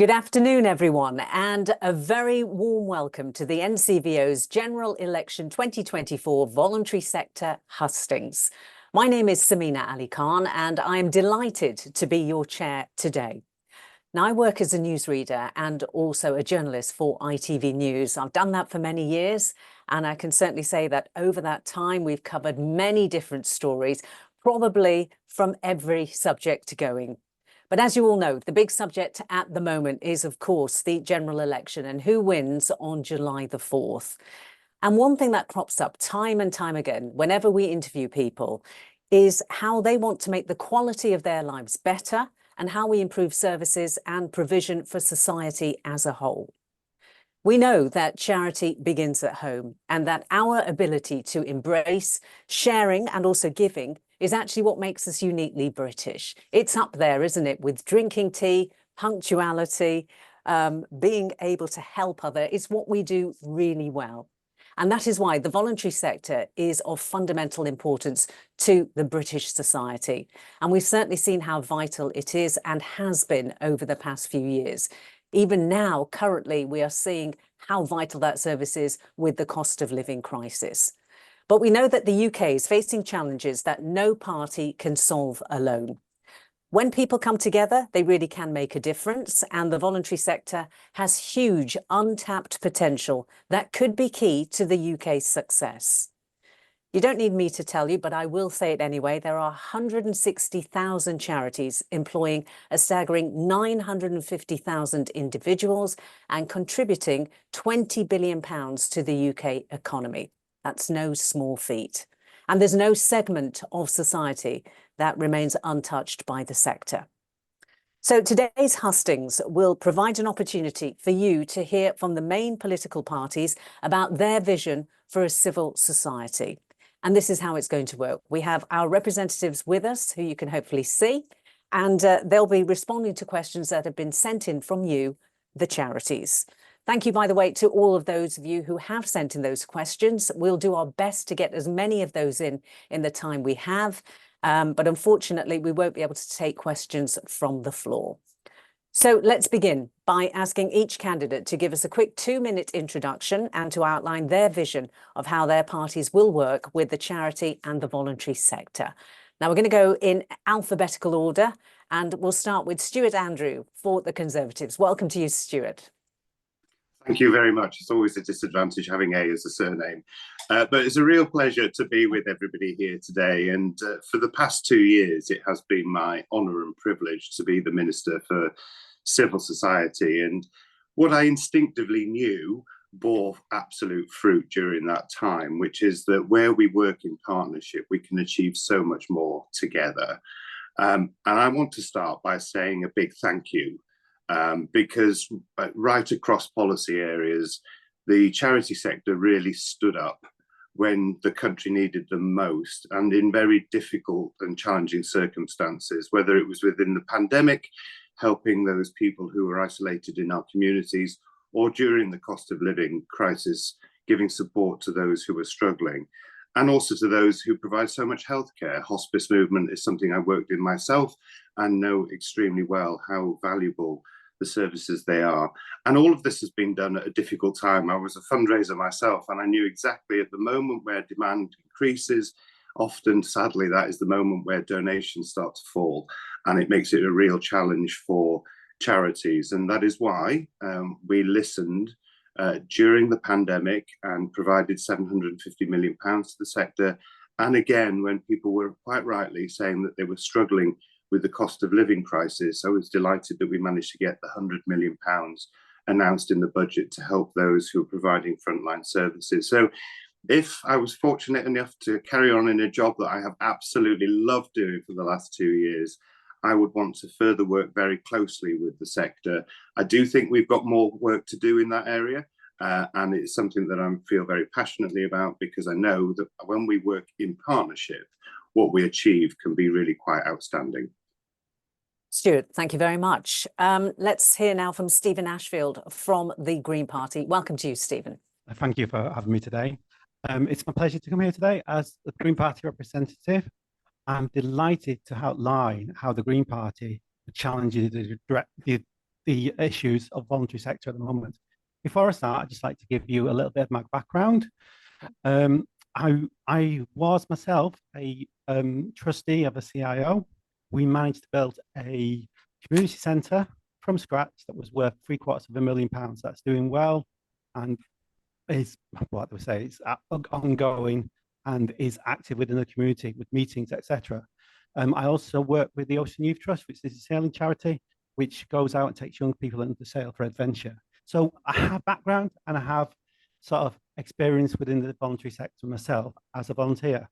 Good afternoon, everyone, and a very warm welcome to the NCVO's General Election 2024 Voluntary Sector Hustings. My name is Samina Ali Khan, and I am delighted to be your chair today. Now, I work as a newsreader and also a journalist for ITV News. I've done that for many years, and I can certainly say that over that time, we've covered many different stories, probably from every subject going. But as you all know, the big subject at the moment is, of course, the general election and who wins on July the 4th. And one thing that crops up time and time again, whenever we interview people, is how they want to make the quality of their lives better and how we improve services and provision for society as a whole. We know that charity begins at home and that our ability to embrace sharing and also giving is actually what makes us uniquely British. It's up there, isn't it, with drinking tea, punctuality, being able to help others. It's what we do really well. And that is why the voluntary sector is of fundamental importance to the British society. And we've certainly seen how vital it is and has been over the past few years. Even now, currently, we are seeing how vital that service is with the cost of living crisis. But we know that the UK is facing challenges that no party can solve alone. When people come together, they really can make a difference, and the voluntary sector has huge untapped potential that could be key to the UK's success. You don't need me to tell you, but I will say it anyway. There are 160,000 charities employing a staggering 950,000 individuals and contributing £20 billion to the UK economy. That's no small feat. And there's no segment of society that remains untouched by the sector. So today's hustings will provide an opportunity for you to hear from the main political parties about their vision for a civil society. And this is how it's going to work. We have our representatives with us, who you can hopefully see, and they'll be responding to questions that have been sent in from you, the charities. Thank you, by the way, to all of those of you who have sent in those questions. We'll do our best to get as many of those in the time we have. But unfortunately, we won't be able to take questions from the floor. So let's begin by asking each candidate to give us a quick 2-minute introduction and to outline their vision of how their parties will work with the charity and the voluntary sector. Now, we're going to go in alphabetical order, and we'll start with Stuart Andrew for the Conservatives. Welcome to you, Stuart. Thank you very much. It's always a disadvantage having A as a surname. But it's a real pleasure to be with everybody here today. And for the past 2 years, it has been my honour and privilege to be the Minister for Civil Society. And what I instinctively knew bore absolute fruit during that time, which is that where we work in partnership, we can achieve so much more together. And I want to start by saying a big thank you. Because right across policy areas, the charity sector really stood up when the country needed them most and in very difficult and challenging circumstances, whether it was within the pandemic, helping those people who were isolated in our communities, or during the cost of living crisis, giving support to those who were struggling, and also to those who provide so much healthcare. Hospice movement is something I worked in myself and know extremely well how valuable the services they are. And all of this has been done at a difficult time. I was a fundraiser myself, and I knew exactly at the moment where demand increases, often, sadly, that is the moment where donations start to fall, and it makes it a real challenge for charities. And that is why we listened during the pandemic and provided £750 million to the sector. And again, when people were quite rightly saying that they were struggling with the cost of living crisis, I was delighted that we managed to get the £100 million announced in the budget to help those who are providing frontline services. So if I was fortunate enough to carry on in a job that I have absolutely loved doing for the last 2 years, I would want to further work very closely with the sector. I do think we've got more work to do in that area. And it's something that I feel very passionately about, because I know that when we work in partnership, what we achieve can be really quite outstanding. Stuart, thank you very much. Let's hear now from Stephen Ashfield from the Green Party. Welcome to you, Stephen. Thank you for having me today. It's my pleasure to come here today as the Green Party representative. I'm delighted to outline how the Green Party challenges the the issues of voluntary sector at the moment. Before I start, I'd just like to give you a little bit of my background. I was myself a trustee of a CIO. We managed to build a community centre from scratch that was worth £750,000. That's doing well and is, what do we say, it's ongoing and is active within the community with meetings, etc. I also work with the Ocean Youth Trust, which is a sailing charity, which goes out and takes young people into the sail for adventure. So I have background and I have sort of experience within the voluntary sector myself as a volunteer.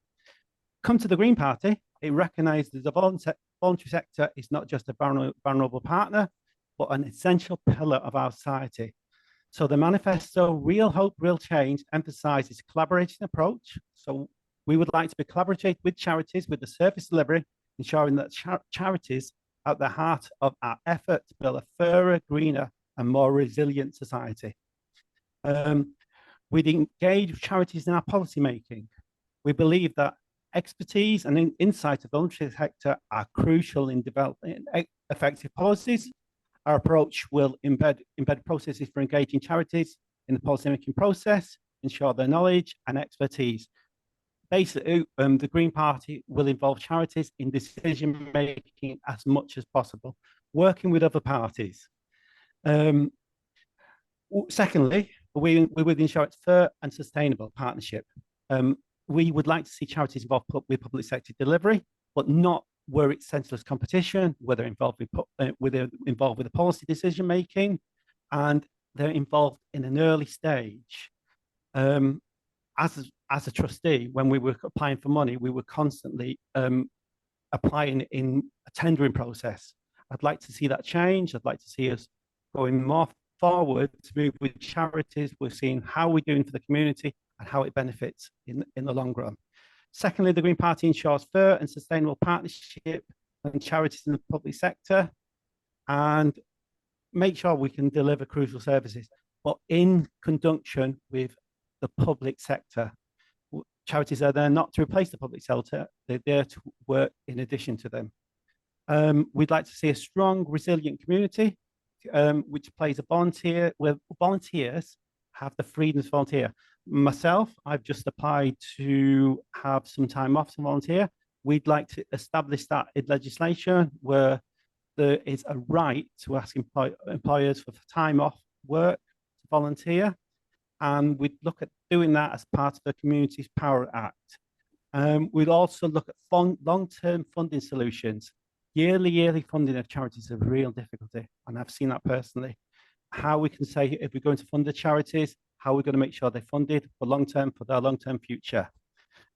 Come to the Green Party, it recognises the voluntary sector is not just a vulnerable partner, but an essential pillar of our society. So the manifesto, Real Hope, Real Change, emphasises a collaborating approach. So we would like to be collaborative with charities, with the service delivery, ensuring that charities are at the heart of our effort to build a fairer, greener, and more resilient society. We'd engage charities in our policy making. We believe that expertise and insight of the voluntary sector are crucial in developing effective policies. Our approach will embed processes for engaging charities in the policy-making process, ensure their knowledge and expertise. Basically, the Green Party will involve charities in decision-making as much as possible, working with other parties. Secondly, we would ensure it's fair and sustainable partnership. We would like to see charities involved with public sector delivery, but not where it's senseless competition, where they're involved with the policy decision making, and they're involved in an early stage. As a trustee, when we were applying for money, we were constantly applying in a tendering process. I'd like to see that change. I'd like to see us going more forward to move with charities. We're seeing how we're doing for the community and how it benefits in the long run. Secondly, the Green Party ensures fair and sustainable partnership and charities in the public sector and make sure we can deliver crucial services, but in conjunction with the public sector. Charities are there not to replace the public sector, they're there to work in addition to them. We'd like to see a strong, resilient community, which plays a volunteer, where volunteers have the freedom to volunteer. Myself, I've just applied to have some time off to volunteer. We'd like to establish that in legislation where there is a right to ask employers for time off work to volunteer. And we'd look at doing that as part of the Communities Power Act. We'd also look at long-term funding solutions. Yearly funding of charities is a real difficulty, and I've seen that personally. How we can say, if we're going to fund the charities, how we're going to make sure they're funded for long-term, for their long-term future.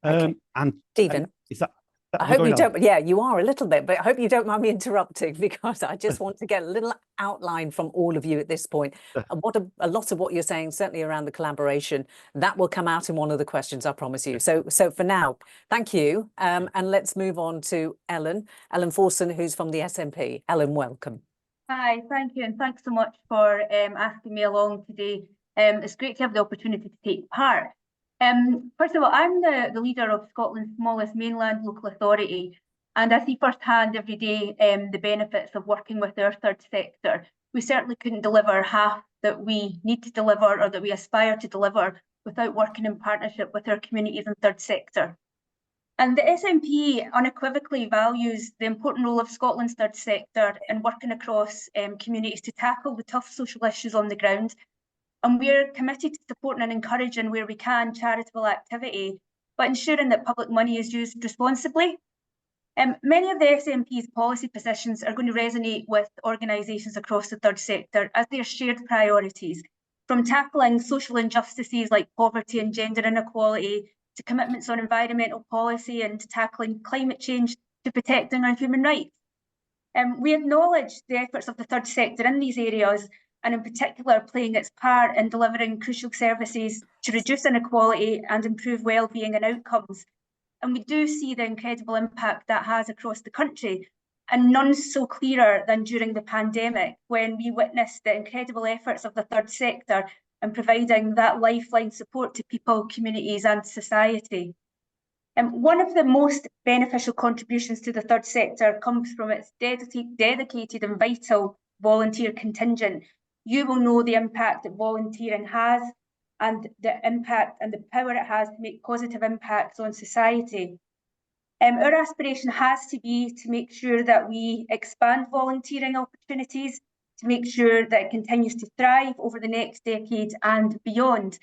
Okay. And Stephen, is that I hope you don't, yeah, you are a little bit, but I hope you don't mind me interrupting because I just want to get a little outline from all of you at this point. A lot of what you're saying, certainly around the collaboration, that will come out in one of the questions, I promise you. So for now, thank you. And let's move on to Ellen Forson, who's from the SNP. Ellen, welcome. Hi, thank you, and thanks so much for asking me along today. It's great to have the opportunity to take part. First of all, I'm the leader of Scotland's smallest mainland local authority, and I see firsthand every day the benefits of working with our third sector. We certainly couldn't deliver half that we need to deliver or that we aspire to deliver without working in partnership with our communities and third sector. And the SNP unequivocally values the important role of Scotland's third sector in working across communities to tackle the tough social issues on the ground. And we're committed to supporting and encouraging where we can charitable activity, but ensuring that public money is used responsibly. Many of the SNP's policy positions are going to resonate with organisations across the third sector as they are shared priorities, from tackling social injustices like poverty and gender inequality, to commitments on environmental policy and to tackling climate change, to protecting our human rights. We acknowledge the efforts of the third sector in these areas, and in particular playing its part in delivering crucial services to reduce inequality and improve well-being and outcomes. And we do see the incredible impact that has across the country, and none so clearer than during the pandemic, when we witnessed the incredible efforts of the third sector in providing that lifeline support to people, communities and society. One of the most beneficial contributions to the third sector comes from its dedicated and vital volunteer contingent, you will know the impact that volunteering has and the impact and the power it has to make positive impacts on society. Our aspiration has to be to make sure that we expand volunteering opportunities, to make sure that it continues to thrive over the next decade and beyond.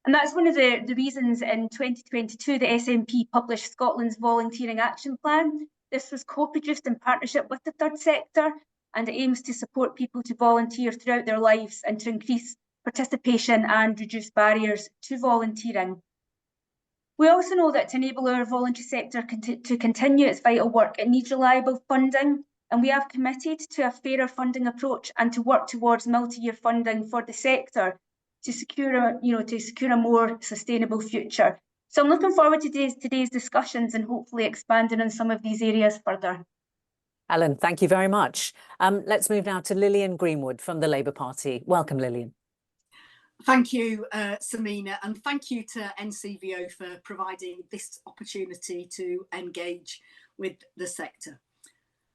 And that's one of the reasons in 2022 the SNP published Scotland's Volunteering Action Plan. This was co-produced in partnership with the third sector, and it aims to support people to volunteer throughout their lives and to increase participation and reduce barriers to volunteering. We also know that to enable our voluntary sector to continue its vital work, it needs reliable funding, and we have committed to a fairer funding approach and to work towards multi-year funding for the sector to secure a more sustainable future. So I'm looking forward to today's discussions and hopefully expanding on some of these areas further. Ellen, thank you very much. Let's move now to Lillian Greenwood from the Labour Party. Welcome, Lillian. Thank you, Samina, and thank you to NCVO for providing this opportunity to engage with the sector.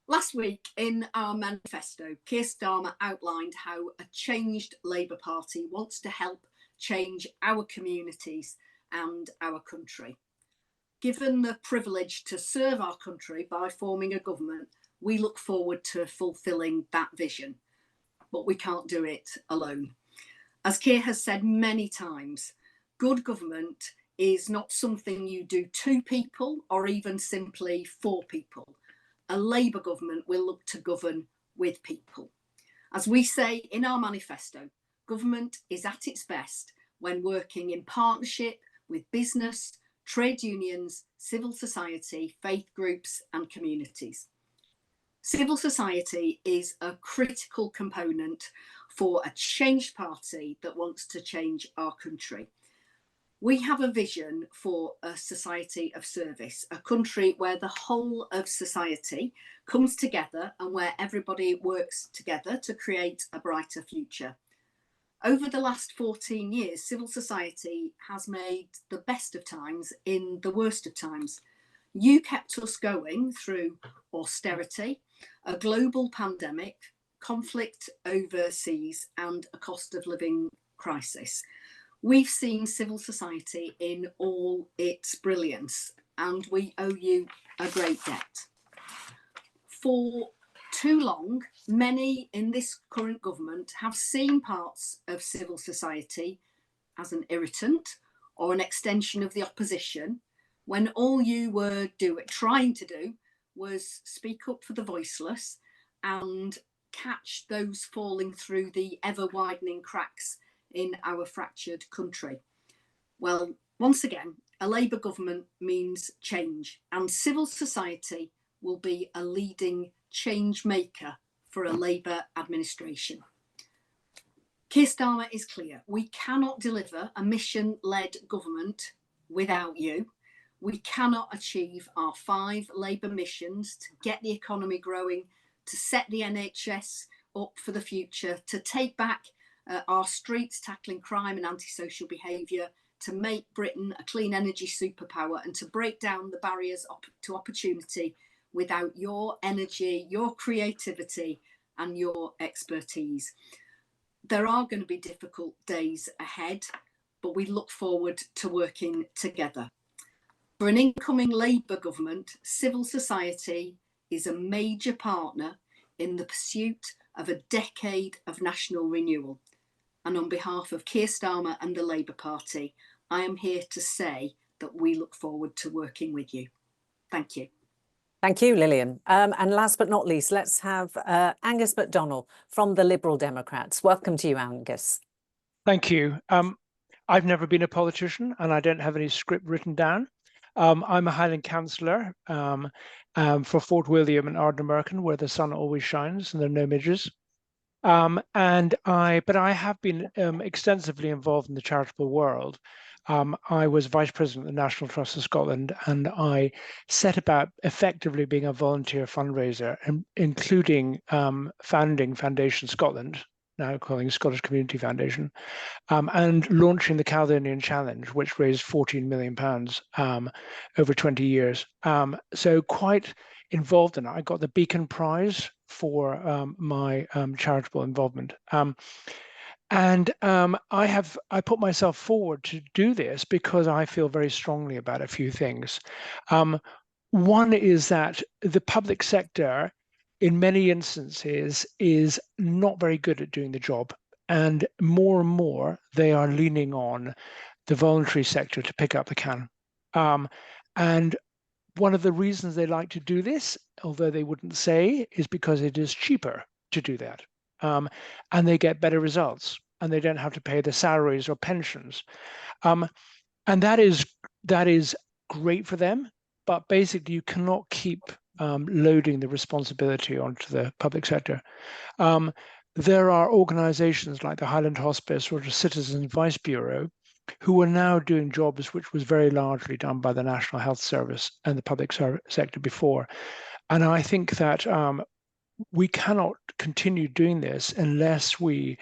Last week in our manifesto, Keir Starmer outlined how a changed Labour Party wants to help change our communities and our country. Given the privilege to serve our country by forming a government, we look forward to fulfilling that vision, but we can't do it alone. As Keir has said many times, good government is not something you do to people or even simply for people. A Labour government will look to govern with people. As we say in our manifesto, government is at its best when working in partnership with business, trade unions, civil society, faith groups and communities. Civil society is a critical component for a changed party that wants to change our country. We have a vision for a society of service, a country where the whole of society comes together and where everybody works together to create a brighter future. Over the last 14 years, civil society has made the best of times in the worst of times. You kept us going through austerity, a global pandemic, conflict overseas, and a cost of living crisis. We've seen civil society in all its brilliance, and we owe you a great debt. For too long, many in this current government have seen parts of civil society as an irritant or an extension of the opposition, when all you were trying to do was speak up for the voiceless and catch those falling through the ever-widening cracks in our fractured country. Well, once again, a Labour government means change, and civil society will be a leading change maker for a Labour administration. Keir Starmer is clear. We cannot deliver a mission-led government without you. We cannot achieve our 5 Labour missions to get the economy growing, to set the NHS up for the future, to take back our streets tackling crime and antisocial behaviour, to make Britain a clean energy superpower, and to break down the barriers to opportunity without your energy, your creativity and your expertise. There are going to be difficult days ahead, but we look forward to working together. For an incoming Labour government, civil society is a major partner in the pursuit of a decade of national renewal. And on behalf of Keir Starmer and the Labour Party, I am here to say that we look forward to working with you. Thank you. Thank you, Lillian. And last but not least, let's have Angus MacDonald from the Liberal Democrats. Welcome to you, Angus. Thank you. I've never been a politician and I don't have any script written down. I'm a Highland councillor for Fort William and Ardnamurchan, where the sun always shines and there are no midges. But I have been extensively involved in the charitable world. I was Vice President of the National Trust of Scotland, and I set about effectively being a volunteer fundraiser, including founding Foundation Scotland, now calling Scottish Community Foundation, and launching the Caledonian Challenge, which raised £14 million over 20 years. So quite involved in it. I got the Beacon Prize for my charitable involvement. I put myself forward to do this because I feel very strongly about a few things. One is that the public sector, in many instances, is not very good at doing the job. And more, they are leaning on the voluntary sector to pick up the can. And one of the reasons they like to do this, although they wouldn't say, is because it is cheaper to do that. And they get better results, and they don't have to pay the salaries or pensions. And that is great for them, but basically you cannot keep loading the responsibility onto the public sector. There are organizations like the Highland Hospice or the Citizens Advice Bureau who are now doing jobs which was very largely done by the National Health Service and the public sector before. And I think that we cannot continue doing this unless we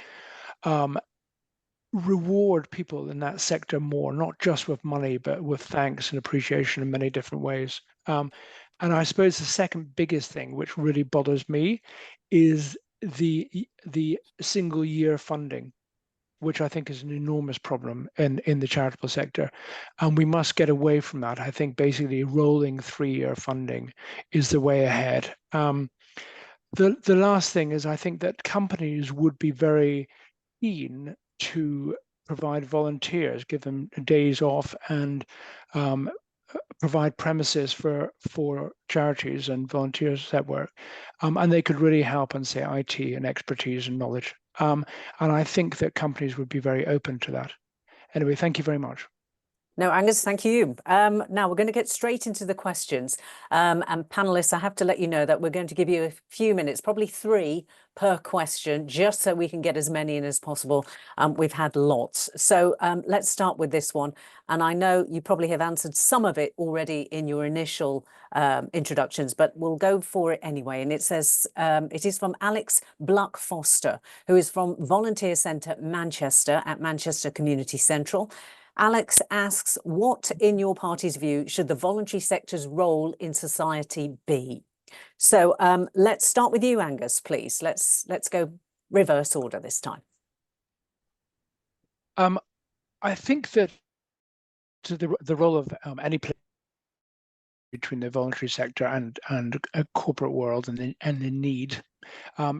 reward people in that sector more, not just with money, but with thanks and appreciation in many different ways. And I suppose the second biggest thing, which really bothers me, is the single year funding, which I think is an enormous problem in the charitable sector. And we must get away from that. I think basically rolling 3-year funding is the way ahead. The last thing is, I think that companies would be very keen to provide volunteers, give them days off, and provide premises for charities and volunteers that work. And they could really help on, say, IT and expertise and knowledge. And I think that companies would be very open to that. Anyway, thank you very much. No, Angus, thank you. Now we're going to get straight into the questions. And panelists, I have to let you know that we're going to give you a few minutes, probably 3 per question, just so we can get as many in as possible. We've had lots. So let's start with this one. And I know you probably have answered some of it already in your initial introductions, but we'll go for it anyway. And it says, it is from Alex Bluck Foster, who is from Volunteer Centre Manchester at Manchester Community Central. Alex asks, what, in your party's view, should the voluntary sector's role in society be? So let's start with you, Angus, please. Let's go reverse order this time. I think that the role of any place between the voluntary sector and a corporate world and the need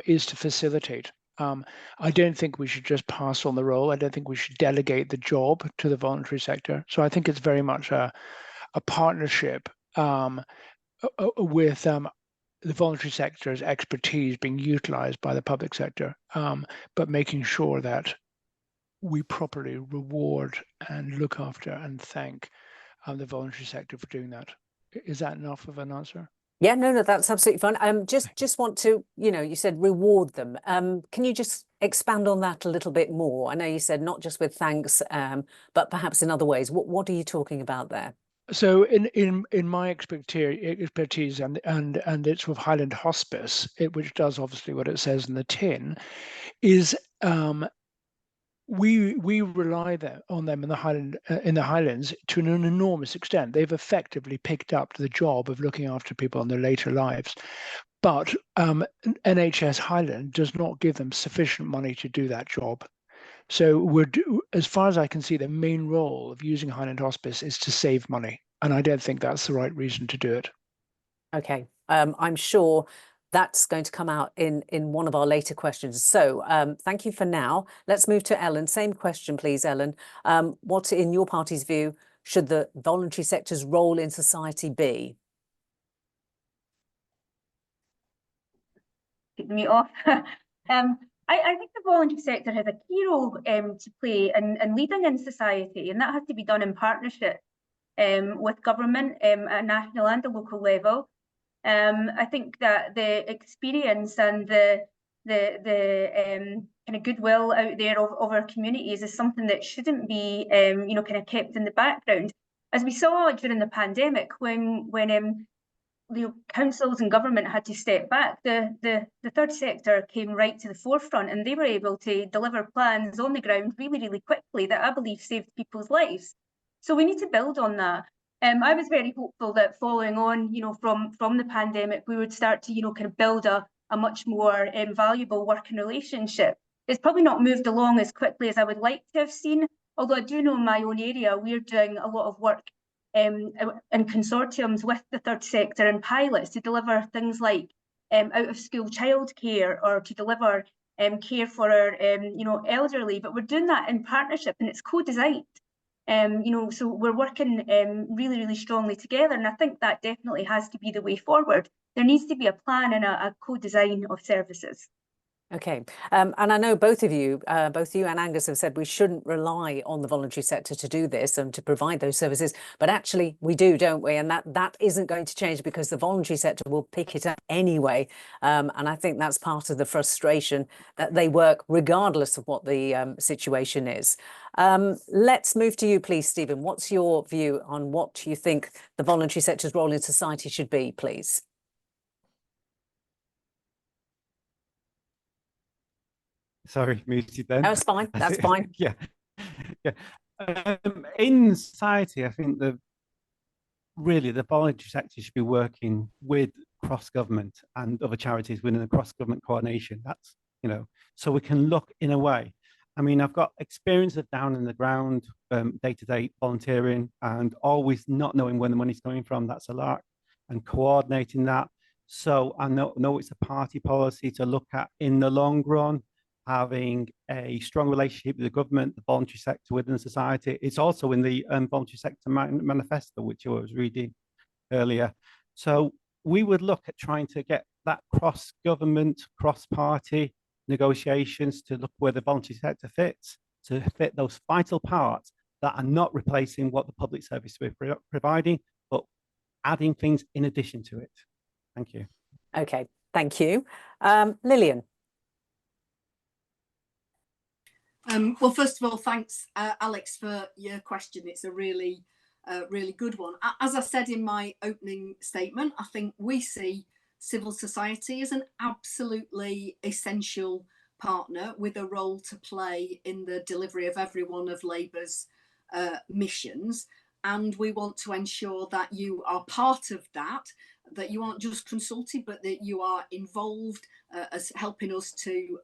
is to facilitate. I don't think we should just pass on the role. I don't think we should delegate the job to the voluntary sector. So I think it's very much a partnership with the voluntary sector's expertise being utilized by the public sector, but making sure that we properly reward and look after and thank the voluntary sector for doing that. Is that enough of an answer? Yeah, no, that's absolutely fine. Just want to, you said reward them. Can you just expand on that a little bit more? I know you said not just with thanks, but perhaps in other ways. What are you talking about there? So in my expertise and it's with Highland Hospice, which does obviously what it says in the tin, is we rely on them in the Highlands to an enormous extent. They've effectively picked up the job of looking after people in their later lives, but NHS Highland does not give them sufficient money to do that job. So as far as I can see, the main role of using Highland Hospice is to save money, and I don't think that's the right reason to do it. Okay, I'm sure that's going to come out in one of our later questions. So thank you for now. Let's move to Ellen. Same question, please, Ellen. What, in your party's view, should the voluntary sector's role in society be? Take the mute off. I think the voluntary sector has a key role to play in leading in society, and that has to be done in partnership with government at a national and a local level. I think that the experience and the kind of goodwill out there of our communities is something that shouldn't be kind of kept in the background. As we saw during the pandemic, when the councils and government had to step back, the third sector came right to the forefront, and they were able to deliver plans on the ground really quickly that I believe saved people's lives. So we need to build on that. I was very hopeful that following on, from the pandemic, we would start to, kind of build a a much more valuable working relationship. It's probably not moved along as quickly as I would like to have seen, although I do know in my own area, we're doing a lot of work in consortiums with the third sector and pilots to deliver things like out of school childcare, or to deliver care for our elderly, but we're doing that in partnership and it's co-designed. So we're working really, really strongly together, and I think that definitely has to be the way forward. There needs to be a plan and a co-design of services. Okay, and I know both you and Angus have said we shouldn't rely on the voluntary sector to do this and to provide those services, but actually we do, don't we? And that isn't going to change because the voluntary sector will pick it up anyway. And I think that's part of the frustration, that they work regardless of what the situation is. Let's move to you, please, Stephen. What's your view on what you think the voluntary sector's role in society should be, please? Sorry, muted then. That's fine. That's fine. Yeah. In society, I think really the voluntary sector should be working with cross-government and other charities within a cross-government coordination. That's, so we can look in a way. I mean, I've got experience of down in the ground, day-to-day volunteering, and always not knowing where the money's coming from. That's a lark, and coordinating that. So I know it's a party policy to look at in the long run, having a strong relationship with the government, the voluntary sector within society. It's also in the voluntary sector manifesto, which I was reading earlier. So we would look at trying to get that cross-government, cross-party negotiations to look where the voluntary sector fits, to fit those vital parts that are not replacing what the public service we're providing, but adding things in addition to it. Thank you. Okay, thank you. Lillian. Well, first of all, thanks, Alex, for your question. It's a really good one. As I said in my opening statement, I think we see civil society as an absolutely essential partner with a role to play in the delivery of every one of Labour's missions. And we want to ensure that you are part of that you aren't just consulted, but that you are involved as helping us to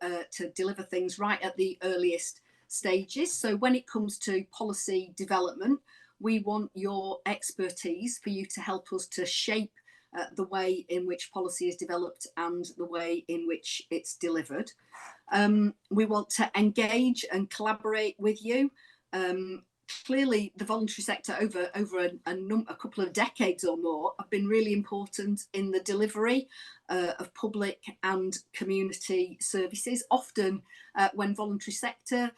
deliver things right at the earliest stages. So when it comes to policy development, we want your expertise for you to help us to shape the way in which policy is developed and the way in which it's delivered. We want to engage and collaborate with you. Clearly, the voluntary sector over a couple of decades or more have been really important in the delivery of public and community services. Often when voluntary sector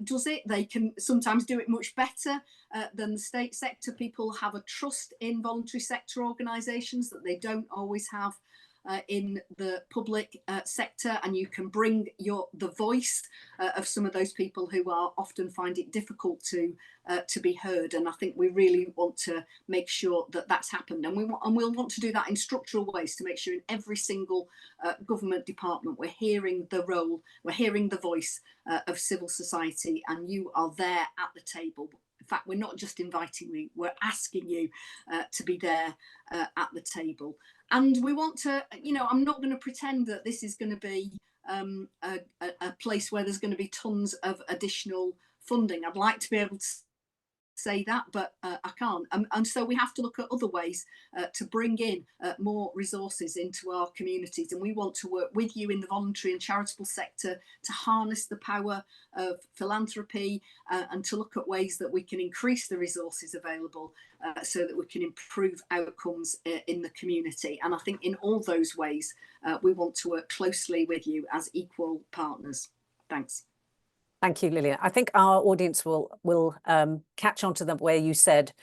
does it, they can sometimes do it much better than the state sector. People have a trust in voluntary sector organisations that they don't always have in the public sector, and you can bring the voice of some of those people who are often find it difficult to be heard. And I think we really want to make sure that that's happened, and we'll want to do that in structural ways to make sure in every single government department we're hearing the role, we're hearing the voice of civil society, and you are there at the table. In fact, we're not just inviting you, we're asking you to be there at the table. And we want to, I'm not going to pretend that this is going to be a place where there's going to be tons of additional funding. I'd like to be able to say that, but I can't. And so we have to look at other ways to bring in more resources into our communities. And we want to work with you in the voluntary and charitable sector to harness the power of philanthropy and to look at ways that we can increase the resources available so that we can improve outcomes in the community. And I think in all those ways, we want to work closely with you as equal partners. Thanks. Thank you, Lillian. I think our audience will catch on to the where you said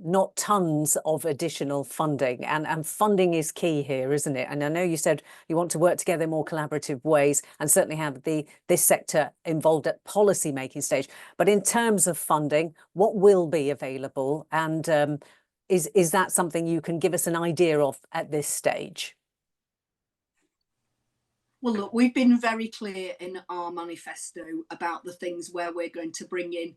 not tons of additional funding, and funding is key here, isn't it? And I know you said you want to work together in more collaborative ways and certainly have this sector involved at policy making stage. But in terms of funding, what will be available, and is that something you can give us an idea of at this stage? Well, look, we've been very clear in our manifesto about the things where we're going to bring in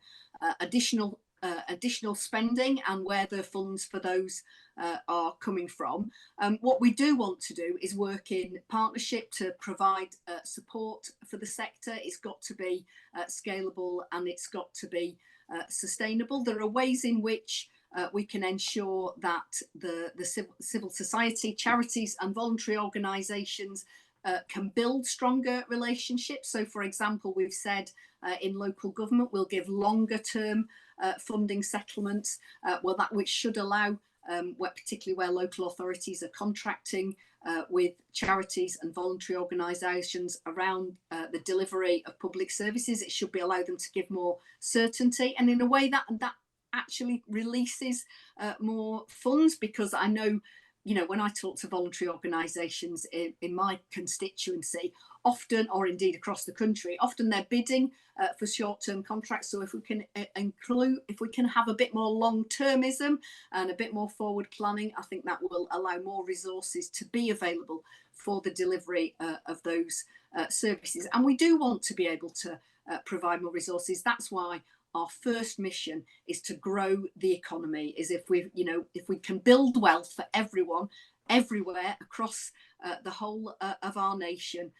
additional additional spending and where the funds for those are coming from. What we do want to do is work in partnership to provide support for the sector. It's got to be scalable and it's got to be sustainable. There are ways in which we can ensure that the civil society, charities and voluntary organisations can build stronger relationships. So, for example, we've said in local government we'll give longer term funding settlements, which should allow, particularly where local authorities are contracting with charities and voluntary organisations around the delivery of public services. It should be allow them to give more certainty, and in a way that actually releases more funds, because I know, you know, when I talk to voluntary organisations in my constituency, often, or indeed across the country, often they're bidding for short-term contracts. So if we can have a bit more long-termism and a bit more forward planning, I think that will allow more resources to be available for the delivery of those services. And we do want to be able to provide more resources. That's why our first mission is to grow the economy. Is if we can build wealth for everyone, everywhere across the whole of our nation,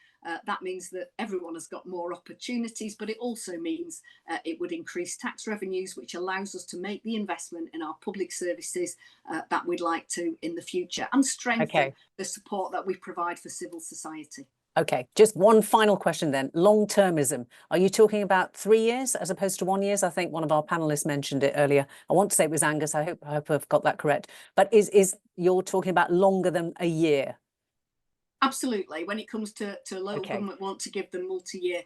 that means that everyone has got more opportunities, but it also means it would increase tax revenues, which allows us to make the investment in our public services that we'd like to in the future, and strengthen the support that we provide for civil society. Okay, just one final question then. Long-termism. Are you talking about 3 years as opposed to 1 year? I think one of our panelists mentioned it earlier. I want to say it was Angus. I hope I've got that correct. But is you're talking about longer than a year? Absolutely. When it comes to local government, want to give them multi-year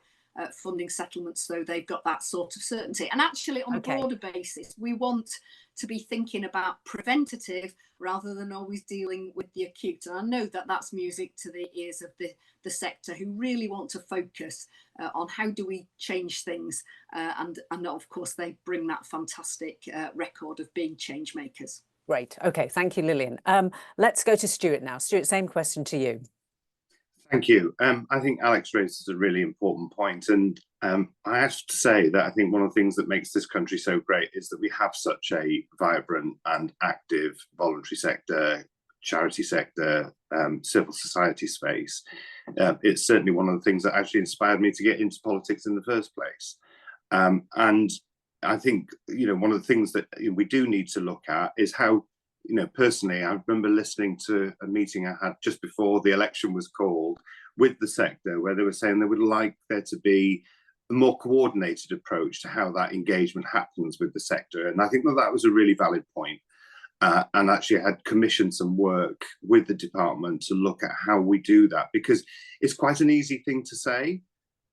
funding settlements, so they've got that sort of certainty. And actually, on a broader basis, we want to be thinking about preventative rather than always dealing with the acute. And I know that that's music to the ears of the sector, who really want to focus on how do we change things. And of course, they bring that fantastic record of being change makers. Great. Okay. Thank you, Lillian. Let's go to Stuart now. Stuart, same question to you. Thank you. I think Alex raises a really important point, and I have to say that I think one of the things that makes this country so great is that we have such a vibrant and active voluntary sector, charity sector, civil society space. It's certainly one of the things that actually inspired me to get into politics in the first place. And I think, you know, one of the things that we do need to look at is how, you know, personally, I remember listening to a meeting I had just before the election was called with the sector, where they were saying they would like there to be a more coordinated approach to how that engagement happens with the sector. And I think that was a really valid point. And actually I had commissioned some work with the department to look at how we do that, because it's quite an easy thing to say,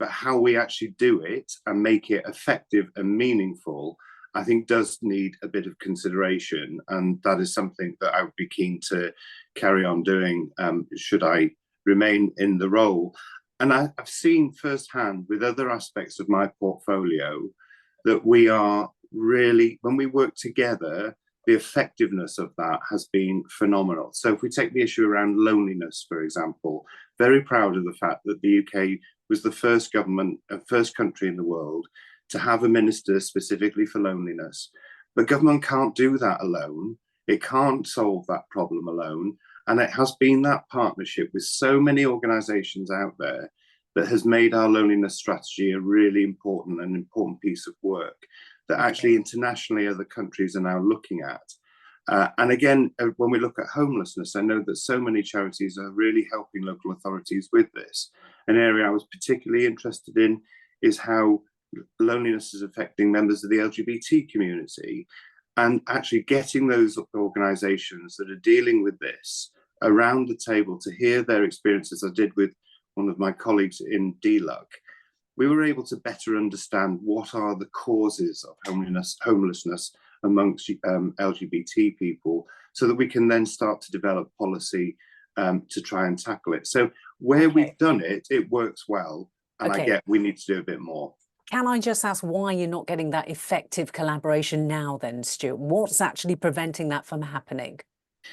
but how we actually do it and make it effective and meaningful, I think does need a bit of consideration, and that is something that I would be keen to carry on doing should I remain in the role. And I've seen firsthand with other aspects of my portfolio that we are really, when we work together, the effectiveness of that has been phenomenal. So if we take the issue around loneliness, for example, very proud of the fact that the UK was the first country in the world to have a minister specifically for loneliness. But government can't do that alone. It can't solve that problem alone. And it has been that partnership with so many organisations out there that has made our loneliness strategy a really important piece of work that actually internationally other countries are now looking at. And again, when we look at homelessness, I know that so many charities are really helping local authorities with this. An area I was particularly interested in is how loneliness is affecting members of the LGBT community, and actually getting those organisations that are dealing with this around the table to hear their experiences. I did with one of my colleagues in DLUC. We were able to better understand what are the causes of homelessness amongst LGBT people, so that we can then start to develop policy to try and tackle it. So where we've done it, it works well, and I get we need to do a bit more. Can I just ask why you're not getting that effective collaboration now then, Stuart? What's actually preventing that from happening?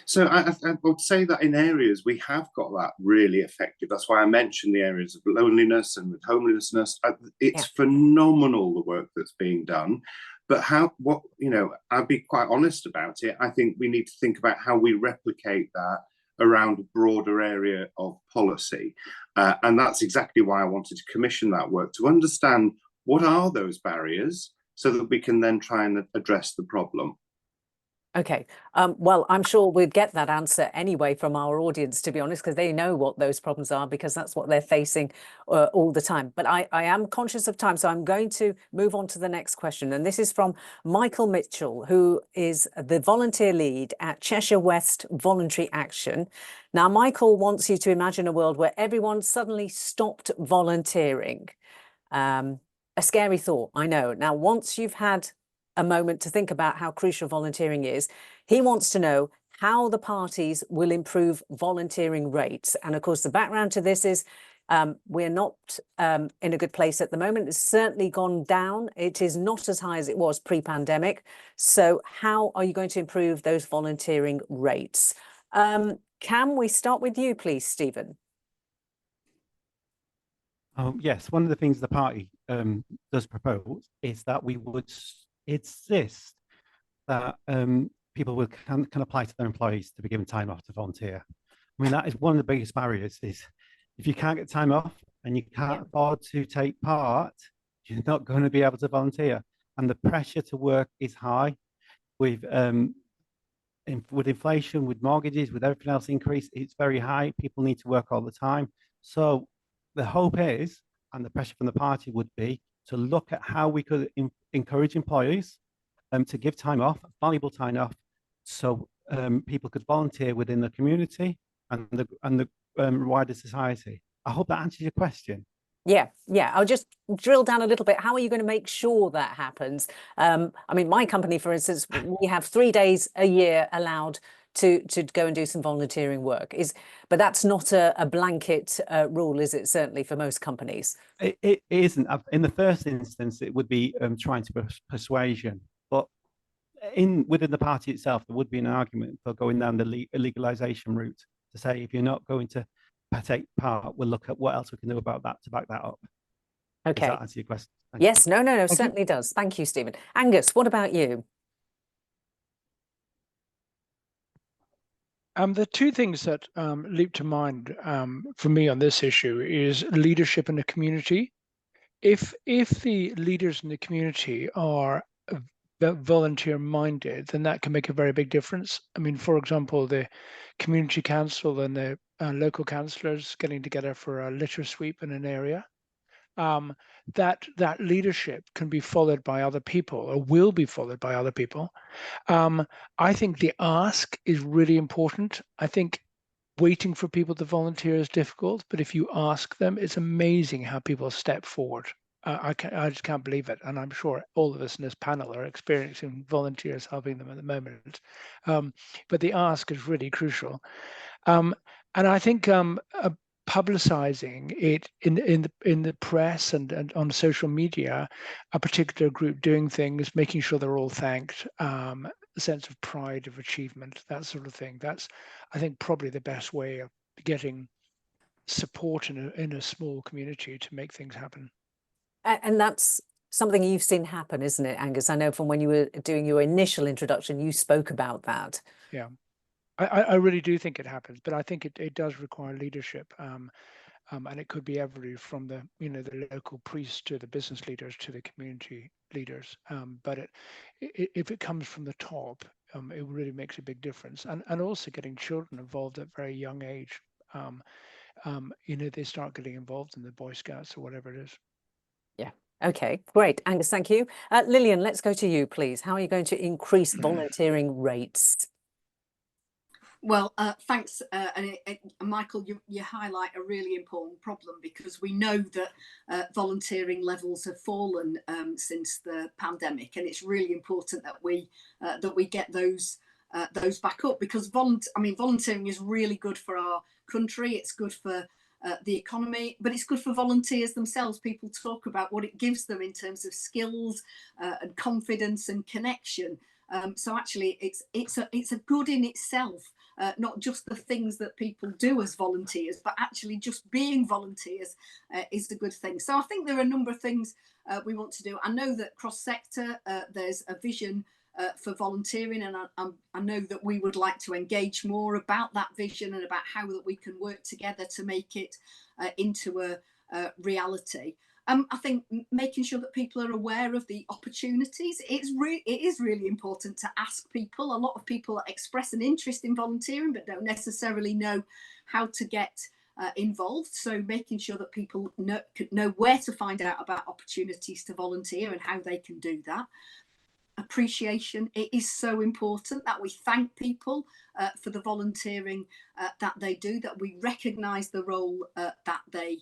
So I would say that in areas we have got that really effective. That's why I mentioned the areas of loneliness and with homelessness. It's phenomenal, the work that's being done. But I'll be quite honest about it. I think we need to think about how we replicate that around a broader area of policy. And that's exactly why I wanted to commission that work, to understand what are those barriers so that we can then try and address the problem. Okay, well, I'm sure we'd get that answer anyway from our audience, to be honest, because they know what those problems are, because that's what they're facing all the time. But I am conscious of time, so I'm going to move on to the next question. And this is from Michael Mitchell, who is the volunteer lead at Cheshire West Voluntary Action. Now, Michael wants you to imagine a world where everyone suddenly stopped volunteering. A scary thought, I know. Now, once you've had a moment to think about how crucial volunteering is, he wants to know how the parties will improve volunteering rates. And of course, the background to this is we're not in a good place at the moment. It's certainly gone down. It is not as high as it was pre-pandemic. So how are you going to improve those volunteering rates? Can we start with you, please, Stephen? Yes, one of the things the party does propose is that we would insist that people can apply to their employees to be given time off to volunteer. I mean, that is one of the biggest barriers, is if you can't get time off and you can't afford to take part, you're not going to be able to volunteer. And the pressure to work is high with inflation, with mortgages, with everything else increase. It's very high. People need to work all the time. So the hope is, and the pressure from the party would be, to look at how we could encourage employees to give time off, valuable time off, so people could volunteer within the community and the wider society. I hope that answers your question. Yeah. I'll just drill down a little bit. How are you going to make sure that happens? I mean, my company, for instance, we have 3 days a year allowed to go and do some volunteering work. But that's not a blanket rule, is it? Certainly for most companies. It isn't. In the first instance, it would be trying to persuasion. But within the party itself, there would be an argument for going down the legalization route, to say, if you're not going to take part, we'll look at what else we can do about that to back that up. Okay. Does that answer your question? Yes. No, certainly does. Thank you, Stephen. Angus, what about you? The two things that leap to mind for me on this issue is leadership in the community. If the leaders in the community are volunteer minded, then that can make a very big difference. I mean, for example, the community council and the local councillors getting together for a litter sweep in an area, that leadership can be followed by other people, or will be followed by other people. I think the ask is really important. I think waiting for people to volunteer is difficult, but if you ask them, it's amazing how people step forward. I just can't believe it, and I'm sure all of us in this panel are experiencing volunteers helping them at the moment. But the ask is really crucial, and I think publicizing it in the press and on social media, a particular group doing things, making sure they're all thanked, a sense of pride, of achievement, that sort of thing. That's, I think, probably the best way of getting support in a small community to make things happen. And that's something you've seen happen, isn't it, Angus? I know from when you were doing your initial introduction, you spoke about that. Yeah, I really do think it happens, but I think it does require leadership, and it could be everybody from the local priests to the business leaders to the community leaders. But if it comes from the top, it really makes a big difference. And also getting children involved at a very young age. They start getting involved in the Boy Scouts or whatever it is. Yeah. Okay, great. Angus, thank you. Lillian, let's go to you, please. How are you going to increase volunteering rates? Well, thanks, and Michael, you highlight a really important problem, because we know that volunteering levels have fallen since the pandemic, and it's really important that we get those back up, because volunteering is really good for our country. It's good for the economy, but it's good for volunteers themselves. People talk about what it gives them in terms of skills and confidence and connection. So actually, it's a good in itself. not just the things that people do as volunteers, but actually just being volunteers is a good thing. So I think there are a number of things we want to do. I know that cross-sector, there's a vision for volunteering, and I know that we would like to engage more about that vision and about how that we can work together to make it into a reality. I think making sure that people are aware of the opportunities, it is really important to ask people. A lot of people express an interest in volunteering but don't necessarily know how to get involved. So making sure that people know where to find out about opportunities to volunteer and how they can do that. Appreciation, it is so important that we thank people for the volunteering that they do, that we recognise the role that they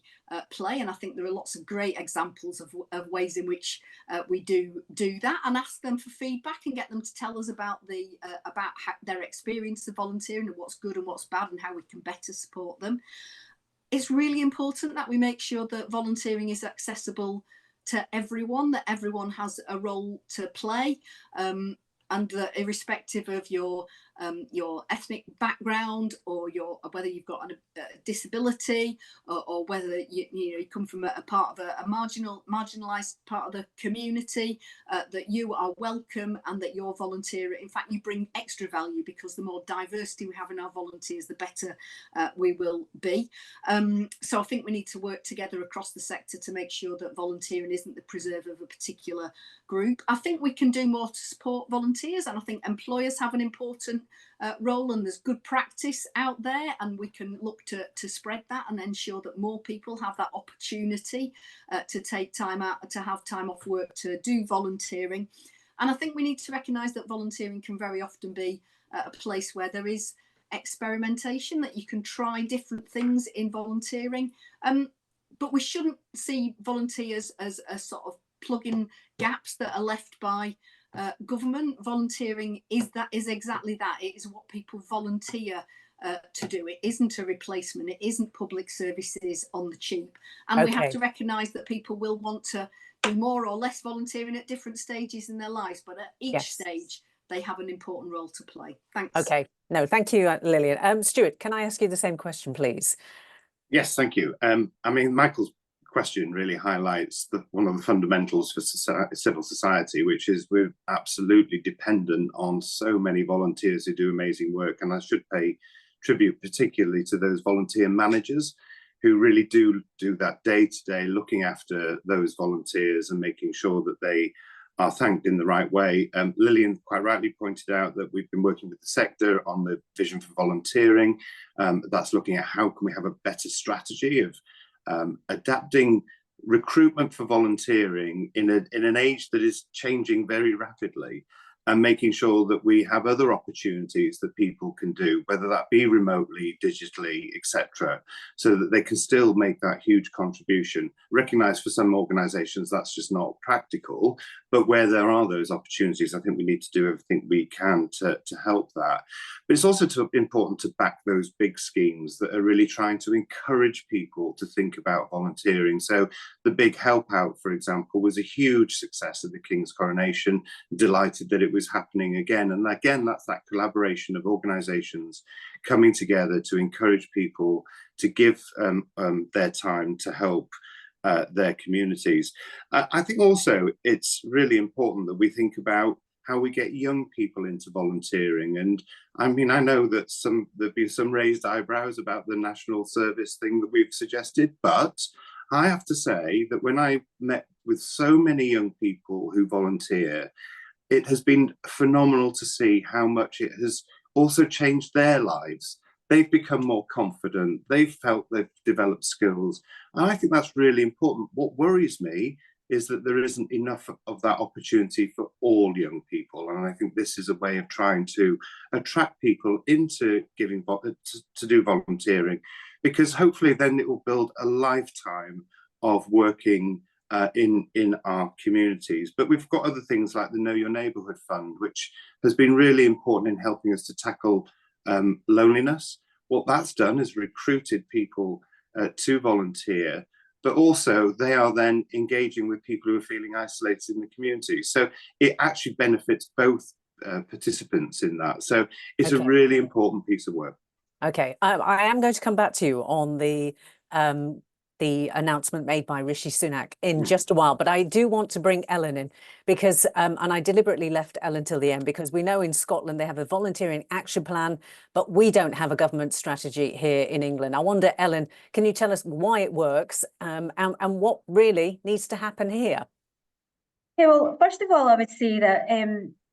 play, and I think there are lots of great examples of ways in which we do that, and ask them for feedback and get them to tell us about their experience of volunteering and what's good and what's bad and how we can better support them. It's really important that we make sure that volunteering is accessible to everyone, that everyone has a role to play, and that irrespective of your ethnic background or whether you've got a disability or whether you come from a part of a marginalised part of the community, that you are welcome and that you're volunteering. In fact, you bring extra value, because the more diversity we have in our volunteers, the better we will be. So I think we need to work together across the sector to make sure that volunteering isn't the preserve of a particular group. I think we can do more to support volunteers, and I think employers have an important role, and there's good practice out there, and we can look to spread that and ensure that more people have that opportunity to take time out, to have time off work to do volunteering. And I think we need to recognise that volunteering can very often be a place where there is experimentation, that you can try different things in volunteering, but we shouldn't see volunteers as a sort of plugging gaps that are left by government. Volunteering is exactly that. It is what people volunteer to do. It isn't a replacement. It isn't public services on the cheap. And we have to recognise that people will want to do more or less volunteering at different stages in their lives, but at each stage they have an important role to play. Thanks. Okay, no, thank you, Lillian. Stuart, can I ask you the same question, please? Yes, thank you. I mean, Michael's question really highlights one of the fundamentals for civil society, which is we're absolutely dependent on so many volunteers who do amazing work. And I should pay tribute particularly to those volunteer managers who really do that day to day, looking after those volunteers and making sure that they are thanked in the right way. Lillian quite rightly pointed out that we've been working with the sector on the vision for volunteering. That's looking at how can we have a better strategy of adapting recruitment for volunteering in an age that is changing very rapidly, and making sure that we have other opportunities that people can do, whether that be remotely, digitally, etc., so that they can still make that huge contribution. Recognise for some organisations that's just not practical, but where there are those opportunities, I think we need to do everything we can to help that. But it's also important to back those big schemes that are really trying to encourage people to think about volunteering. So the Big Help Out, for example, was a huge success at the King's Coronation. Delighted that it was happening again. And again, that's that collaboration of organisations coming together to encourage people to give their time to help their communities. I think also it's really important that we think about how we get young people into volunteering. And I mean, I know that there've been some raised eyebrows about the national service thing that we've suggested, but I have to say that when I met with so many young people who volunteer, it has been phenomenal to see how much it has also changed their lives. They've become more confident. They've felt they've developed skills. And I think that's really important. What worries me is that there isn't enough of that opportunity for all young people. And I think this is a way of trying to attract people into to do volunteering, because hopefully then it will build a lifetime of working in our communities. But we've got other things like the Know Your Neighbourhood Fund, which has been really important in helping us to tackle loneliness. What that's done is recruited people to volunteer, but also they are then engaging with people who are feeling isolated in the community. So it actually benefits both participants in that. So it's a Okay. really important piece of work. Okay, I am going to come back to you on the announcement made by Rishi Sunak in just a while, but I do want to bring Ellen in because, and I deliberately left Ellen till the end because we know in Scotland they have a volunteering action plan, but we don't have a government strategy here in England. I wonder, Ellen, can you tell us why it works and what really needs to happen here? Yeah, well, first of all, I would say that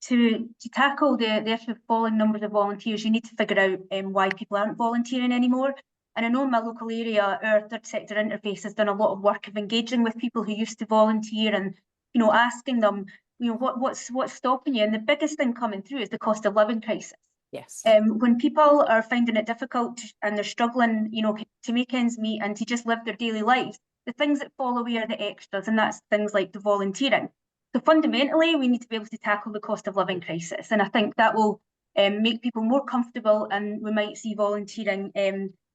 to tackle the issue of falling numbers of volunteers, you need to figure out why people aren't volunteering anymore. And I know in my local area, our third sector interface has done a lot of work of engaging with people who used to volunteer and, you know, asking them, you know, what's stopping you? And the biggest thing coming through is the cost of living crisis. Yes. When people are finding it difficult and they're struggling, you know, to make ends meet and to just live their daily lives, the things that fall away are the extras, and that's things like the volunteering. So fundamentally, we need to be able to tackle the cost of living crisis, and I think that will make people more comfortable, and we might see volunteering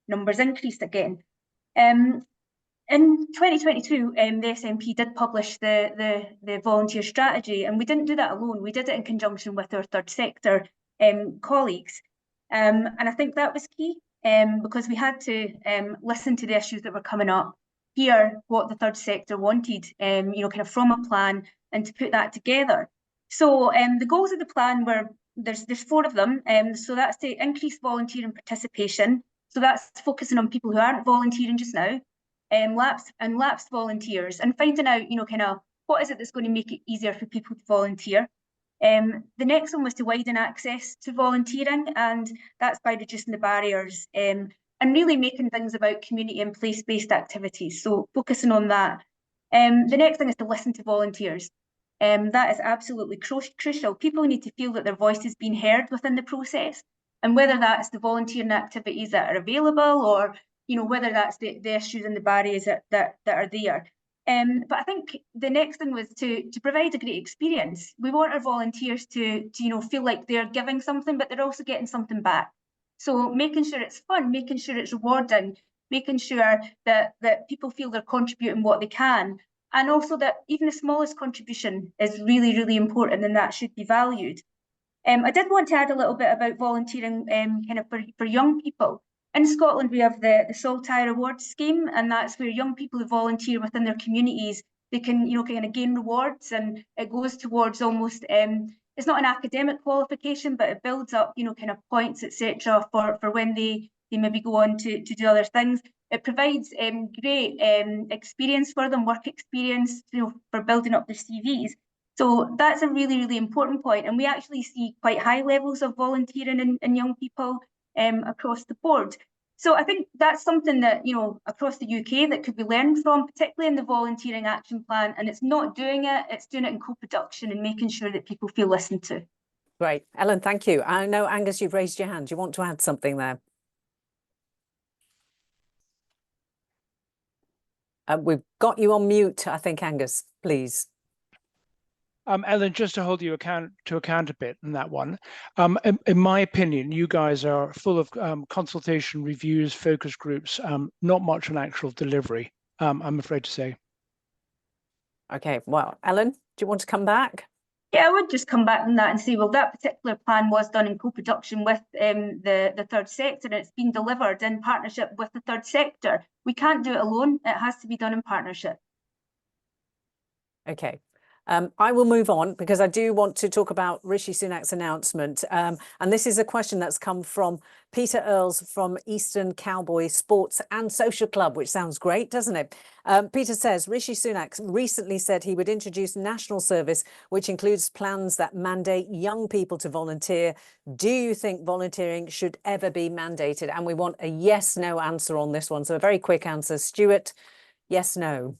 numbers increase again. In 2022, the SNP did publish the volunteer strategy, and we didn't do that alone. We did it in conjunction with our third sector colleagues, and I think that was key because we had to listen to the issues that were coming up, hear what the third sector wanted, you know, kind of from a plan, and to put that together. So the goals of the plan were, there's 4 of them. So that's to increase volunteering participation. So that's focusing on people who aren't volunteering just now, lapsed volunteers, and finding out, you know, kind of what is it that's going to make it easier for people to volunteer. The next one was to widen access to volunteering, and that's by reducing the barriers and really making things about community and place-based activities. So focusing on that. The next thing is to listen to volunteers. That is absolutely crucial. People need to feel that their voice is being heard within the process, and whether that's the volunteering activities that are available, or, you know, whether that's the issues and the barriers that are there. But I think the next thing was to provide a great experience. We want our volunteers to you know, feel like they're giving something, but they're also getting something back. So making sure it's fun, making sure it's rewarding, making sure that people feel they're contributing what they can, and also that even the smallest contribution is really, really important, and that should be valued. I did want to add a little bit about volunteering kind of for young people. In Scotland, we have the Saltire Awards scheme, and that's where young people who volunteer within their communities, they can, you know, kind of gain rewards, and it goes towards almost, it's not an academic qualification, but it builds up, you know, kind of points, etc., for when they maybe go on to do other things. It provides great experience for them, work experience, you know, for building up their CVs. So that's a really, really important point. And we actually see quite high levels of volunteering in young people across the board. So I think that's something that, you know, across the UK that could be learned from, particularly in the volunteering action plan. And it's not doing it, it's doing it in co-production and making sure that people feel listened to. Great. Ellen, thank you. I know, Angus, you've raised your hand. Do you want to add something there? We've got you on mute, I think, Angus, please. Ellen, just to hold you to account a bit in that one, in my opinion, you guys are full of consultation, reviews, focus groups, not much on actual delivery, I'm afraid to say. Okay, well, Ellen, do you want to come back? Yeah, I would just come back on that and say, well, that particular plan was done in co-production with the third sector, and it's been delivered in partnership with the third sector. We can't do it alone. It has to be done in partnership. Okay. I will move on because I do want to talk about Rishi Sunak's announcement. And this is a question that's come from Peter Earls from Eastern Cowboy Sports and Social Club, which sounds great, doesn't it? Peter says, Rishi Sunak recently said he would introduce national service, which includes plans that mandate young people to volunteer. Do you think volunteering should ever be mandated? And we want a yes/no answer on this one. So a very quick answer. Stuart, yes, no.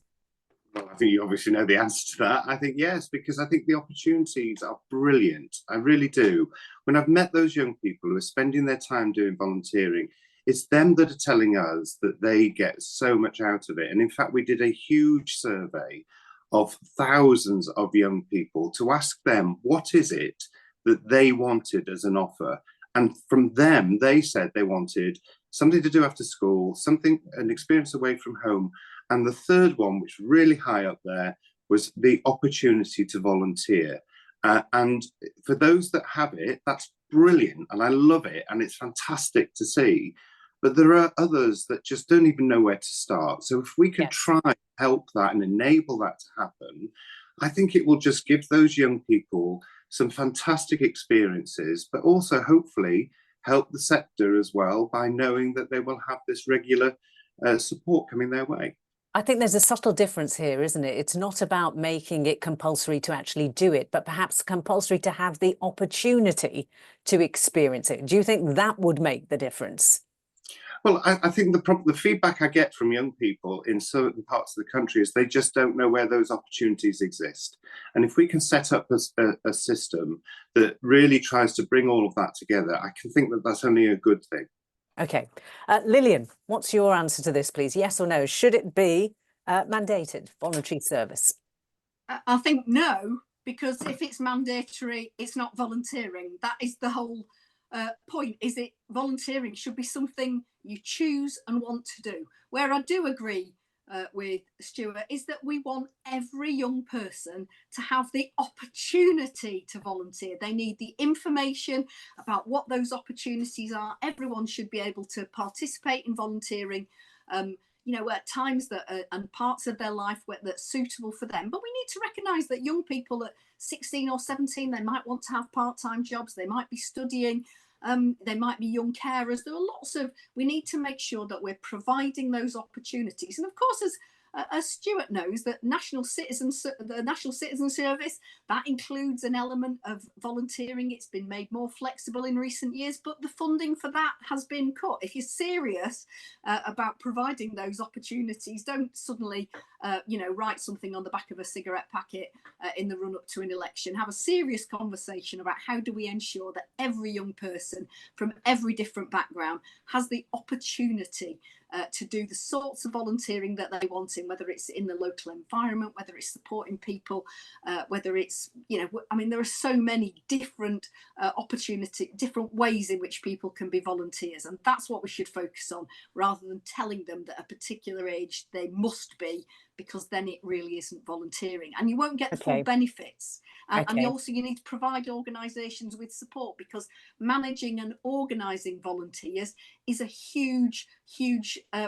Well, I think you obviously know the answer to that. I think yes, because I think the opportunities are brilliant. I really do. When I've met those young people who are spending their time doing volunteering, it's them that are telling us that they get so much out of it. And in fact, we did a huge survey of thousands of young people to ask them, what is it that they wanted as an offer? And from them, they said they wanted something to do after school, an experience away from home. And the third one, which was really high up there, was the opportunity to volunteer. And for those that have it, that's brilliant, and I love it, and it's fantastic to see. But there are others that just don't even know where to start. So if we can try and help that and enable that to happen, I think it will just give those young people some fantastic experiences, but also hopefully help the sector as well by knowing that they will have this regular support coming their way. I think there's a subtle difference here, isn't it? It's not about making it compulsory to actually do it, but perhaps compulsory to have the opportunity to experience it. Do you think that would make the difference? Well, I think the feedback I get from young people in certain parts of the country is they just don't know where those opportunities exist. And if we can set up a system that really tries to bring all of that together, I can think that that's only a good thing. Okay. Lillian, what's your answer to this, please? Yes or no? Should it be mandated, voluntary service? I think no, because if it's mandatory, it's not volunteering. That is the whole point. Is it volunteering should be something you choose and want to do. Where I do agree with Stuart is that we want every young person to have the opportunity to volunteer. They need the information about what those opportunities are. Everyone should be able to participate in volunteering, you know, at times that and parts of their life that's suitable for them. But we need to recognise that young people at 16 or 17, they might want to have part-time jobs, they might be studying, they might be young carers. There are lots of, we need to make sure that we're providing those opportunities. And of course, as Stuart knows, that the National Citizen Service, that includes an element of volunteering. It's been made more flexible in recent years, but the funding for that has been cut. If you're serious about providing those opportunities, don't suddenly, you know, write something on the back of a cigarette packet in the run up to an election. Have a serious conversation about how do we ensure that every young person from every different background has the opportunity to do the sorts of volunteering that they want in, whether it's in the local environment, whether it's supporting people, whether it's, you know, I mean, there are so many different different ways in which people can be volunteers. And that's what we should focus on, rather than telling them that at a particular age they must be, because then it really isn't volunteering and you won't get the full benefits. And also you need to provide organisations with support, because managing and organising volunteers is a huge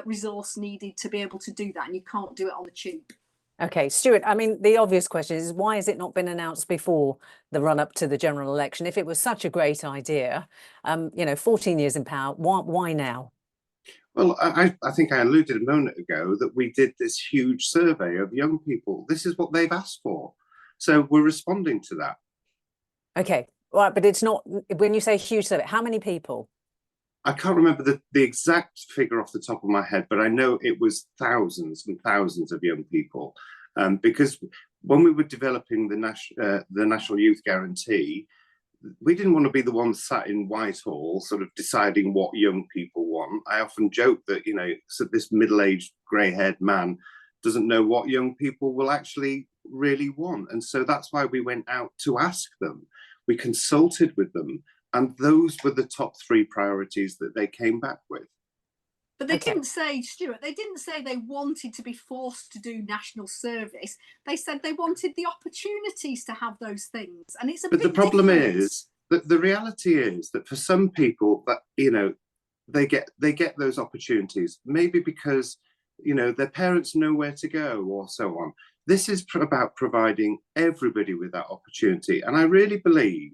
resource needed to be able to do that, and you can't do it on the cheap. Okay, Stuart, I mean, the obvious question is, why has it not been announced before the run up to the general election? If it was such a great idea, you know, 14 years in power, why now? Well, I think I alluded a moment ago that we did this huge survey of young people. This is what they've asked for. So we're responding to that. Okay, right, but it's not, when you say huge survey, how many people? I can't remember the exact figure off the top of my head, but I know it was thousands and thousands of young people. Because when we were developing the National Youth Guarantee, we didn't want to be the ones sat in Whitehall sort of deciding what young people want. I often joke that, you know, so this middle-aged grey-haired man doesn't know what young people will actually really want. And so that's why we went out to ask them. We consulted with them, and those were the top 3 priorities that they came back with. But they didn't say, Stuart, they didn't say they wanted to be forced to do national service. They said they wanted the opportunities to have those things. And it's a big But the problem difference. is that the reality is that for some people that, you know, they get those opportunities, maybe because, you know, their parents know where to go or so on. This is about providing everybody with that opportunity. And I really believe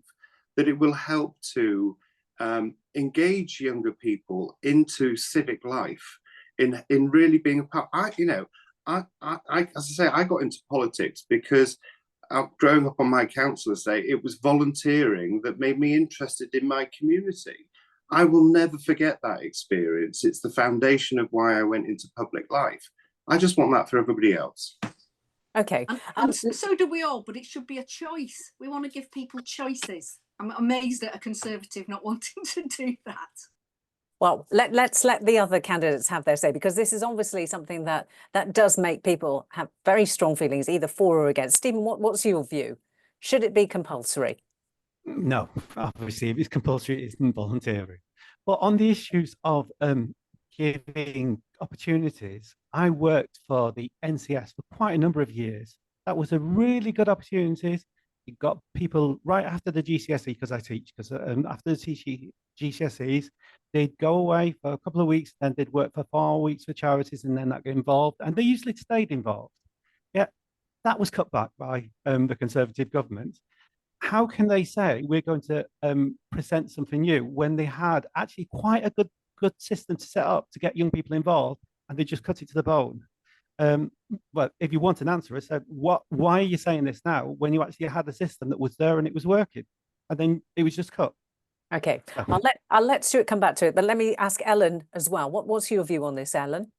that it will help to engage younger people into civic life, in really being a part. As I say, I got into politics because growing up on my council estate, it was volunteering that made me interested in my community. I will never forget that experience. It's the foundation of why I went into public life. I just want that for everybody else. Okay. And so do we all, but it should be a choice. We want to give people choices. I'm amazed at a Conservative not wanting to do that. Well, let's let the other candidates have their say, because this is obviously something that does make people have very strong feelings, either for or against. Stephen, what's your view? Should it be compulsory? No, obviously, if it's compulsory, it isn't voluntary. But on the issues of giving opportunities, I worked for the NCS for quite a number of years. That was a really good opportunity. you got people right after the GCSE, because I teach, because after the GCSEs, they'd go away for a couple of weeks, then they'd work for 4 weeks for charities, and then that get involved, and they usually stayed involved. Yeah, that was cut back by the Conservative government. How can they say we're going to present something new when they had actually quite a good system to set up to get young people involved, and they just cut it to the bone? Well, if you want an answer, I said, why are you saying this now when you actually had a system that was there and it was working, and then it was just cut? Okay, I'll let Stuart come back to it, but let me ask Ellen as well. What's your view on this, Ellen?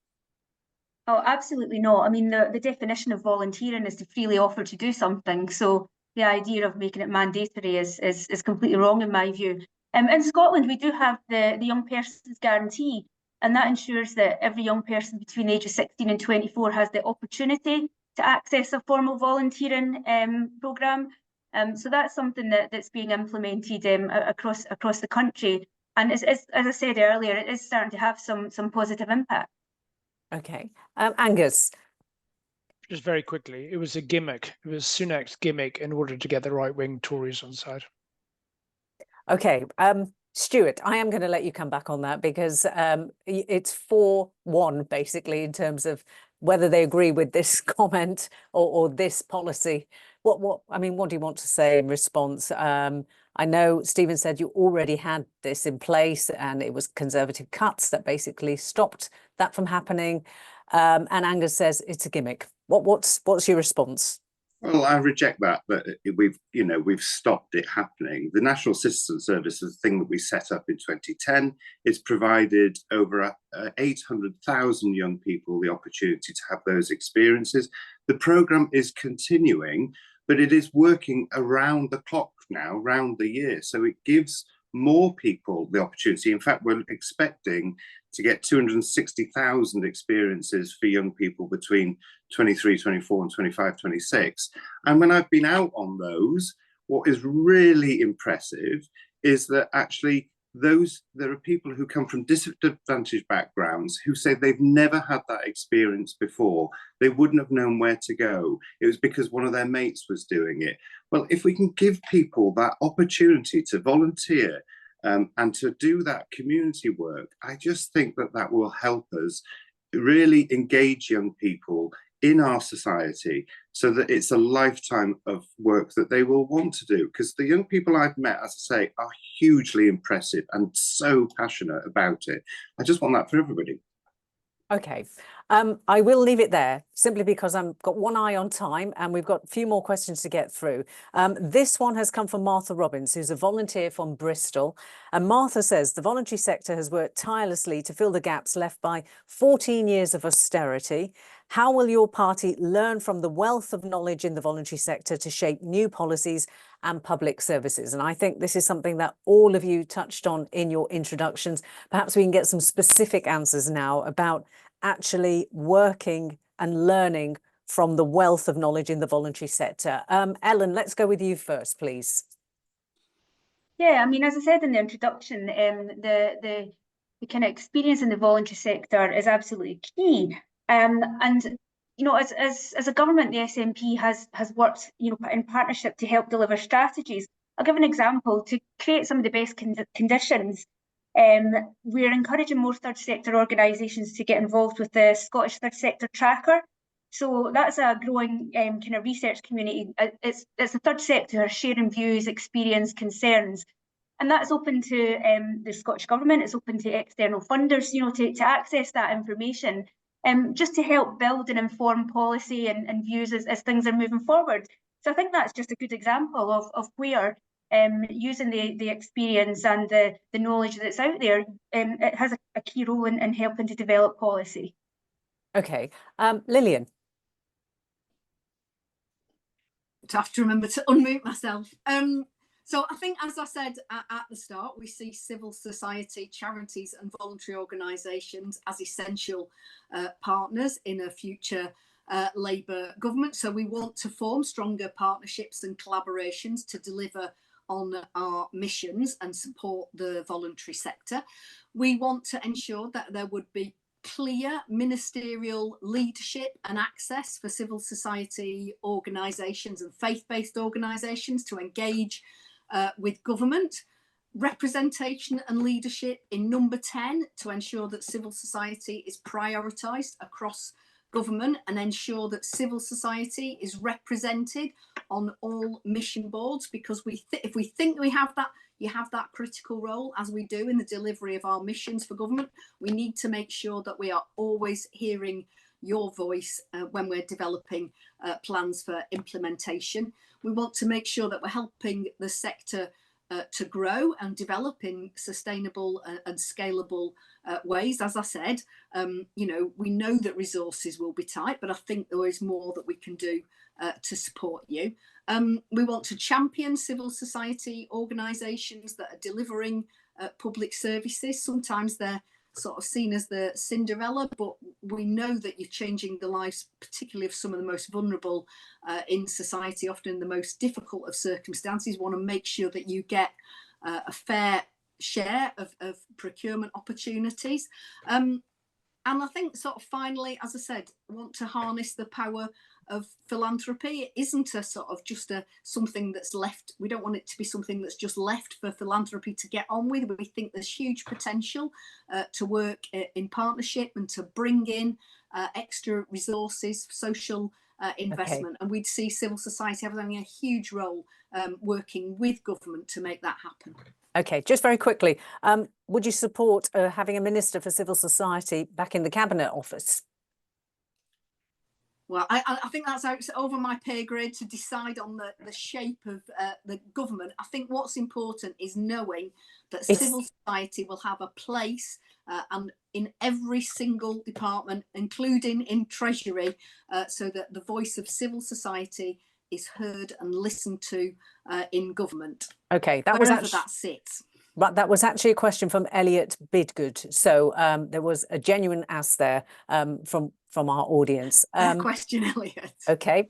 Oh, absolutely not. I mean, the definition of volunteering is to freely offer to do something. So the idea of making it mandatory is completely wrong in my view. In Scotland, we do have the Young Persons Guarantee, and that ensures that every young person between the age of 16 and 24 has the opportunity to access a formal volunteering programme. So that's something that's being implemented across the country. And as I said earlier, it is starting to have some positive impact. Okay, Angus. Just very quickly, it was a gimmick. It was Sunak's gimmick in order to get the right-wing Tories on side. Okay, Stuart, I am going to let you come back on that, because it's 4-1 basically in terms of whether they agree with this comment or this policy. What I mean, what do you want to say in response? I know Stephen said you already had this in place, and it was Conservative cuts that basically stopped that from happening. And Angus says it's a gimmick. What's your response? Well, I reject that we've stopped it happening. The National Citizen Service is a thing that we set up in 2010. It's provided over 800,000 young people the opportunity to have those experiences. The programme is continuing, but it is working around the clock now, round the year. So it gives more people the opportunity. In fact, we're expecting to get 260,000 experiences for young people between 23, 24 and 25, 26. And when I've been out on those, what is really impressive is that actually there are people who come from disadvantaged backgrounds who say they've never had that experience before. They wouldn't have known where to go. It was because one of their mates was doing it. Well, if we can give people that opportunity to volunteer and to do that community work, I just think that will help us really engage young people in our society so that it's a lifetime of work that they will want to do. Because the young people I've met, as I say, are hugely impressive and so passionate about it. I just want that for everybody. Okay, I will leave it there simply because I've got one eye on time and we've got a few more questions to get through. This one has come from Martha Robbins, who's a volunteer from Bristol. And Martha says the voluntary sector has worked tirelessly to fill the gaps left by 14 years of austerity. How will your party learn from the wealth of knowledge in the voluntary sector to shape new policies and public services? And I think this is something that all of you touched on in your introductions. Perhaps we can get some specific answers now about actually working and learning from the wealth of knowledge in the voluntary sector. Ellen, let's go with you first, please. Yeah, I mean, as I said in the introduction, the kind of experience in the voluntary sector is absolutely key. And you know, as a government, the SNP has worked, you know, in partnership to help deliver strategies. I'll give an example. To create some of the best conditions, we're encouraging more third sector organisations to get involved with the Scottish Third Sector Tracker. So that's a growing kind of research community. It's the third sector sharing views, experience, concerns. And that's open to the Scottish Government. It's open to external funders, you know, to access that information. Just to help build and inform policy and views as things are moving forward. So I think that's just a good example of where using the experience and the knowledge that's out there, it has a key role in helping to develop policy. Okay, Lillian. I have to remember to unmute myself. So I think, as I said at the start, we see civil society, charities and voluntary organisations as essential partners in a future Labour government. So we want to form stronger partnerships and collaborations to deliver on our missions and support the voluntary sector. We want to ensure that there would be clear ministerial leadership and access for civil society organisations and faith-based organisations to engage with government. Representation and leadership in number 10 to ensure that civil society is prioritised across government and ensure that civil society is represented on all mission boards, because if we think we have that, you have that critical role, as we do in the delivery of our missions for government. We need to make sure that we are always hearing your voice when we're developing plans for implementation. We want to make sure that we're helping the sector to grow and develop in sustainable and scalable ways. As I said, we know that resources will be tight, but I think there is more that we can do to support you. We want to champion civil society organisations that are delivering public services. Sometimes they're sort of seen as the Cinderella, but we know that you're changing the lives, particularly of some of the most vulnerable in society, often in the most difficult of circumstances. We want to make sure that you get a fair share of procurement opportunities. And I think sort of finally, as I said, I want to harness the power of philanthropy. It isn't a sort of just something that's left. We don't want it to be something that's just left for philanthropy to get on with. We think there's huge potential to work in partnership and to bring in extra resources, social investment. And we'd see civil society having a huge role working with government to make that happen. Okay, just very quickly, would you support having a Minister for Civil Society back in the Cabinet Office? Well, I think that's over my pay grade to decide on the shape of the government. I think what's important is knowing that civil society will have a place and in every single department, including in Treasury, so that the voice of civil society is heard and listened to in government. Okay, that sits. But that was actually a question from Elliot Bidgood. So there was a genuine ask there from our audience. Question, Elliot. Okay,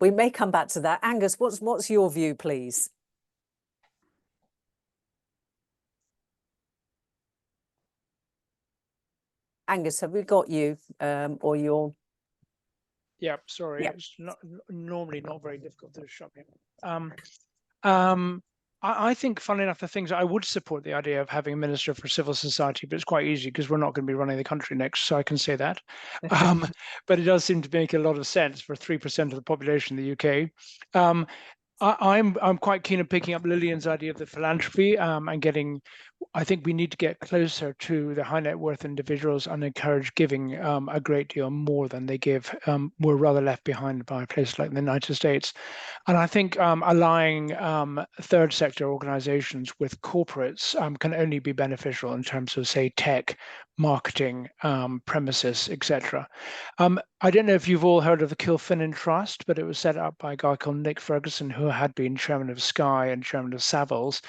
we may come back to that. Angus, what's your view, please? Angus, have we got you or your? Yeah, sorry, Yeah. it's normally not very difficult to shut me. I think, funnily enough, the things I would support the idea of having a Minister for Civil Society, but it's quite easy because we're not going to be running the country next, so I can say that. But it does seem to make a lot of sense for 3% of the population in the UK. I'm quite keen on picking up Lillian's idea of the philanthropy and getting. I think we need to get closer to the high net worth individuals and encourage giving a great deal more than they give. We're rather left behind by places like the United States. And I think allying third sector organizations with corporates can only be beneficial in terms of, say, tech, marketing, premises, etc. I don't know if you've all heard of the Kilfinnan Trust, but it was set up by a guy called Nick Ferguson, who had been chairman of Sky and chairman of Savills.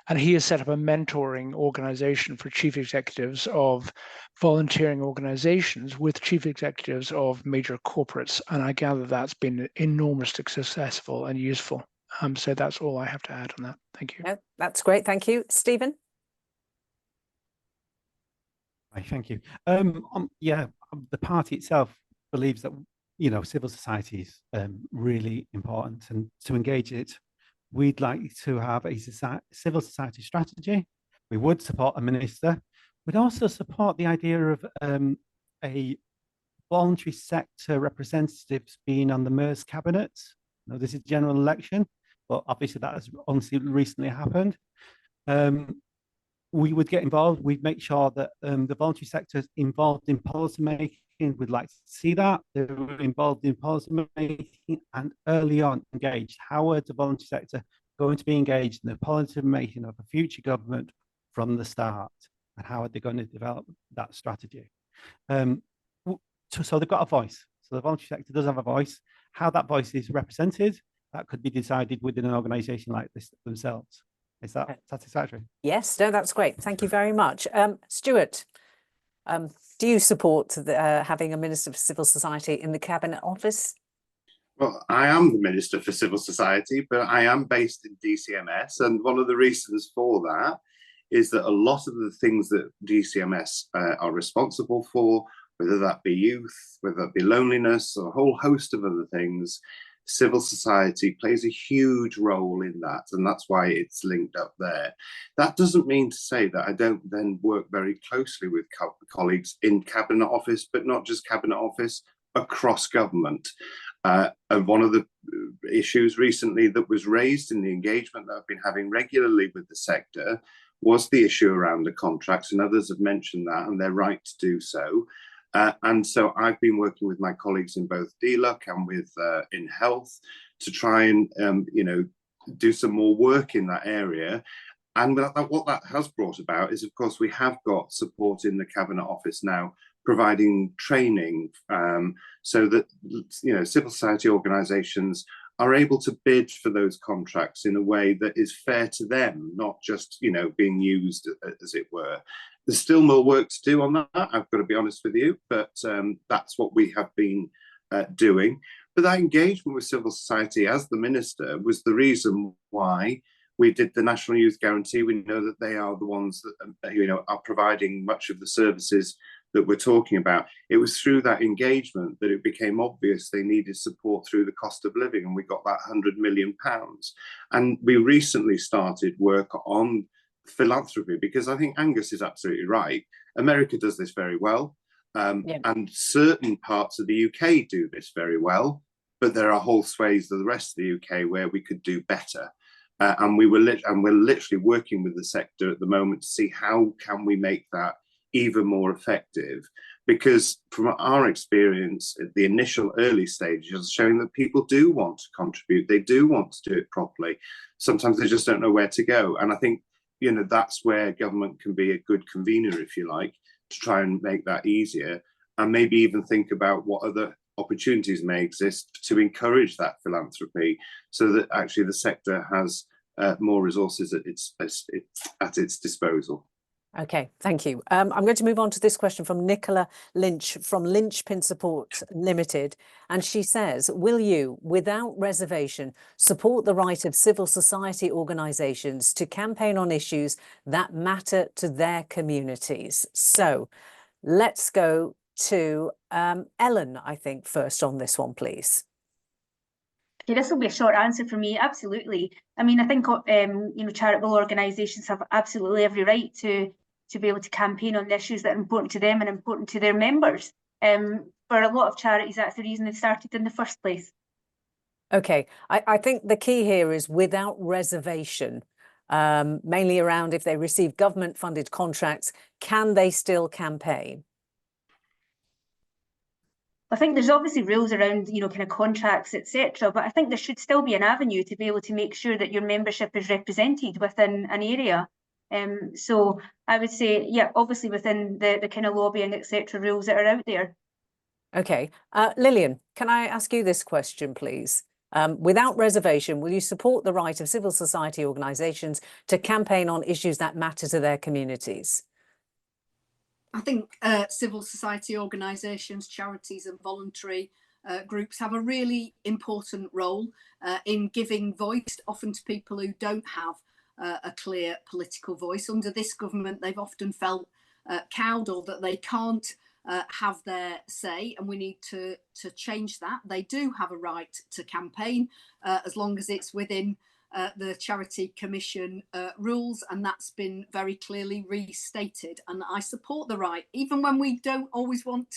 And he has set up a mentoring organization for chief executives of volunteering organizations with chief executives of major corporates. And I gather that's been enormously successful and useful. So that's all I have to add on that. Thank you. No, that's great. Thank you. Stephen? Thank you. The party itself believes that, civil society is really important, and to engage it, we'd like to have a civil society strategy. We would support a minister. We'd also support the idea of a voluntary sector representatives being on the MERS cabinet. Now, this is general election, but obviously that has only recently happened. We would get involved. We'd make sure that the voluntary sector is involved in policy making. We'd like to see that. They were involved in policy making and early on engaged. How are the voluntary sector going to be engaged in the policy making of a future government from the start? And how are they going to develop that strategy? So they've got a voice. So the voluntary sector does have a voice. How that voice is represented, that could be decided within an organisation like this themselves. Is that satisfactory? Yes, no, that's great. Thank you very much. Stuart, do you support having a Minister for Civil Society in the Cabinet Office? Well, I am the Minister for Civil Society, but I am based in DCMS. And one of the reasons for that is that a lot of the things that DCMS are responsible for whether that be youth, whether that be loneliness, or a whole host of other things. Civil society plays a huge role in that, and that's why it's linked up there. That doesn't mean to say that I don't then work very closely with colleagues in Cabinet Office, but not just Cabinet Office, across government. And one of the issues recently that was raised in the engagement that I've been having regularly with the sector was the issue around the contracts, and others have mentioned that, and they're right to do so. And so I've been working with my colleagues in both DLUC and with in health to try and do some more work in that area. And what that has brought about is, of course, we have got support in the Cabinet Office now providing training so that civil society organisations are able to bid for those contracts in a way that is fair to them, not just being used, as it were. There's still more work to do on that, I've got to be honest with you, but that's what we have been doing. But that engagement with civil society as the Minister was the reason why we did the National Youth Guarantee. We know that they are the ones that are providing much of the services that we're talking about. It was through that engagement that it became obvious they needed support through the cost of living, and we got that £100 million. And we recently started work on philanthropy, because I think Angus is absolutely right. America does this very well, and certain parts of the UK do this very well, but there are whole swathes of the rest of the UK where we could do better. And we're literally working with the sector at the moment to see how can we make that even more effective, because from our experience at the initial early stages, showing that people do want to contribute, they do want to do it properly. Sometimes they just don't know where to go, and I think that's where government can be a good convener, if you like, to try and make that easier, and maybe even think about what other opportunities may exist to encourage that philanthropy, so that actually the sector has more resources at its disposal. Okay, thank you. I'm going to move on to this question from Nicola Lynch from Lynchpin Support Limited. And she says, will you, without reservation, support the right of civil society organisations to campaign on issues that matter to their communities? So let's go to Ellen, I think, first on this one, please. Okay, this will be a short answer for me. Absolutely. I mean, I think charitable organisations have absolutely every right to be able to campaign on the issues that are important to them and important to their members. For a lot of charities, that's the reason they started in the first place. Okay, I think the key here is without reservation, mainly around if they receive government-funded contracts, can they still campaign? I think there's obviously rules around, kind of contracts, etc. But I think there should still be an avenue to be able to make sure that your membership is represented within an area. So I would say, yeah, obviously within the kind of lobbying, etc. rules that are out there. Okay, Lillian, can I ask you this question, please? Without reservation, will you support the right of civil society organisations to campaign on issues that matter to their communities? I think civil society organisations, charities and voluntary groups have a really important role in giving voice often to people who don't have a clear political voice. Under this government, they've often felt cowed, or that they can't have their say, and we need to change that. They do have a right to campaign as long as it's within the Charity Commission rules, and that's been very clearly restated. And I support the right, even when we don't always want,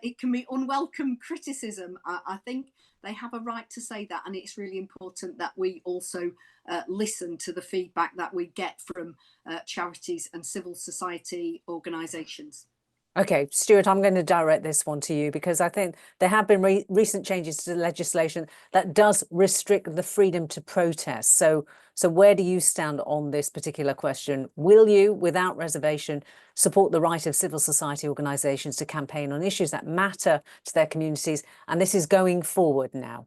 it can be unwelcome criticism. I think they have a right to say that, and it's really important that we also listen to the feedback that we get from charities and civil society organisations. Okay, Stuart, I'm going to direct this one to you, because I think there have been recent changes to the legislation that does restrict the freedom to protest. So where do you stand on this particular question? Will you, without reservation, support the right of civil society organisations to campaign on issues that matter to their communities? And this is going forward now.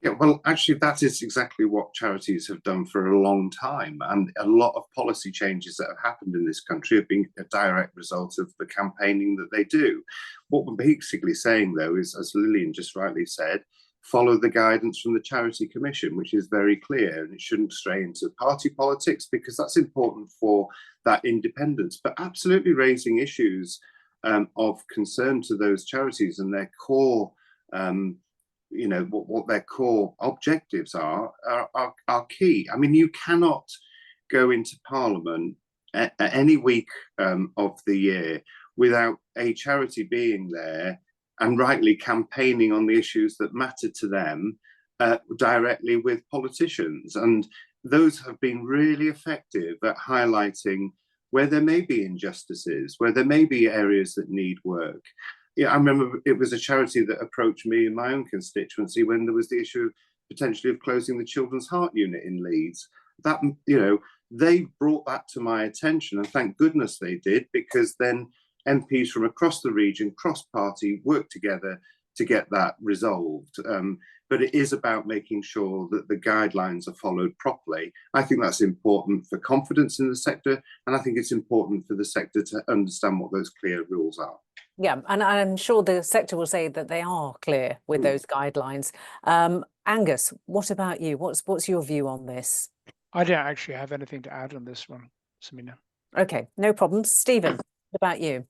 Yeah, well, actually, that is exactly what charities have done for a long time. And a lot of policy changes that have happened in this country have been a direct result of the campaigning that they do. What we're basically saying, though, is, as Lillian just rightly said, follow the guidance from the Charity Commission, which is very clear, and it shouldn't stray into party politics, because that's important for that independence. But absolutely raising issues of concern to those charities and their core, you know, what their core objectives are key. I mean, you cannot go into Parliament at any week of the year without a charity being there and rightly campaigning on the issues that matter to them directly with politicians. And those have been really effective at highlighting where there may be injustices, where there may be areas that need work. Yeah, I remember it was a charity that approached me in my own constituency when there was the issue potentially of closing the Children's Heart Unit in Leeds. That, you know, they brought that to my attention, and thank goodness they did, because then MPs from across the region, cross-party, worked together to get that resolved. But it is about making sure that the guidelines are followed properly. I think that's important for confidence in the sector, and I think it's important for the sector to understand what those clear rules are. Yeah, and I'm sure the sector will say that they are clear with those guidelines. Angus, what about you? What's your view on this? I don't actually have anything to add on this one, Samina. Okay, no problem. Stephen, what about you?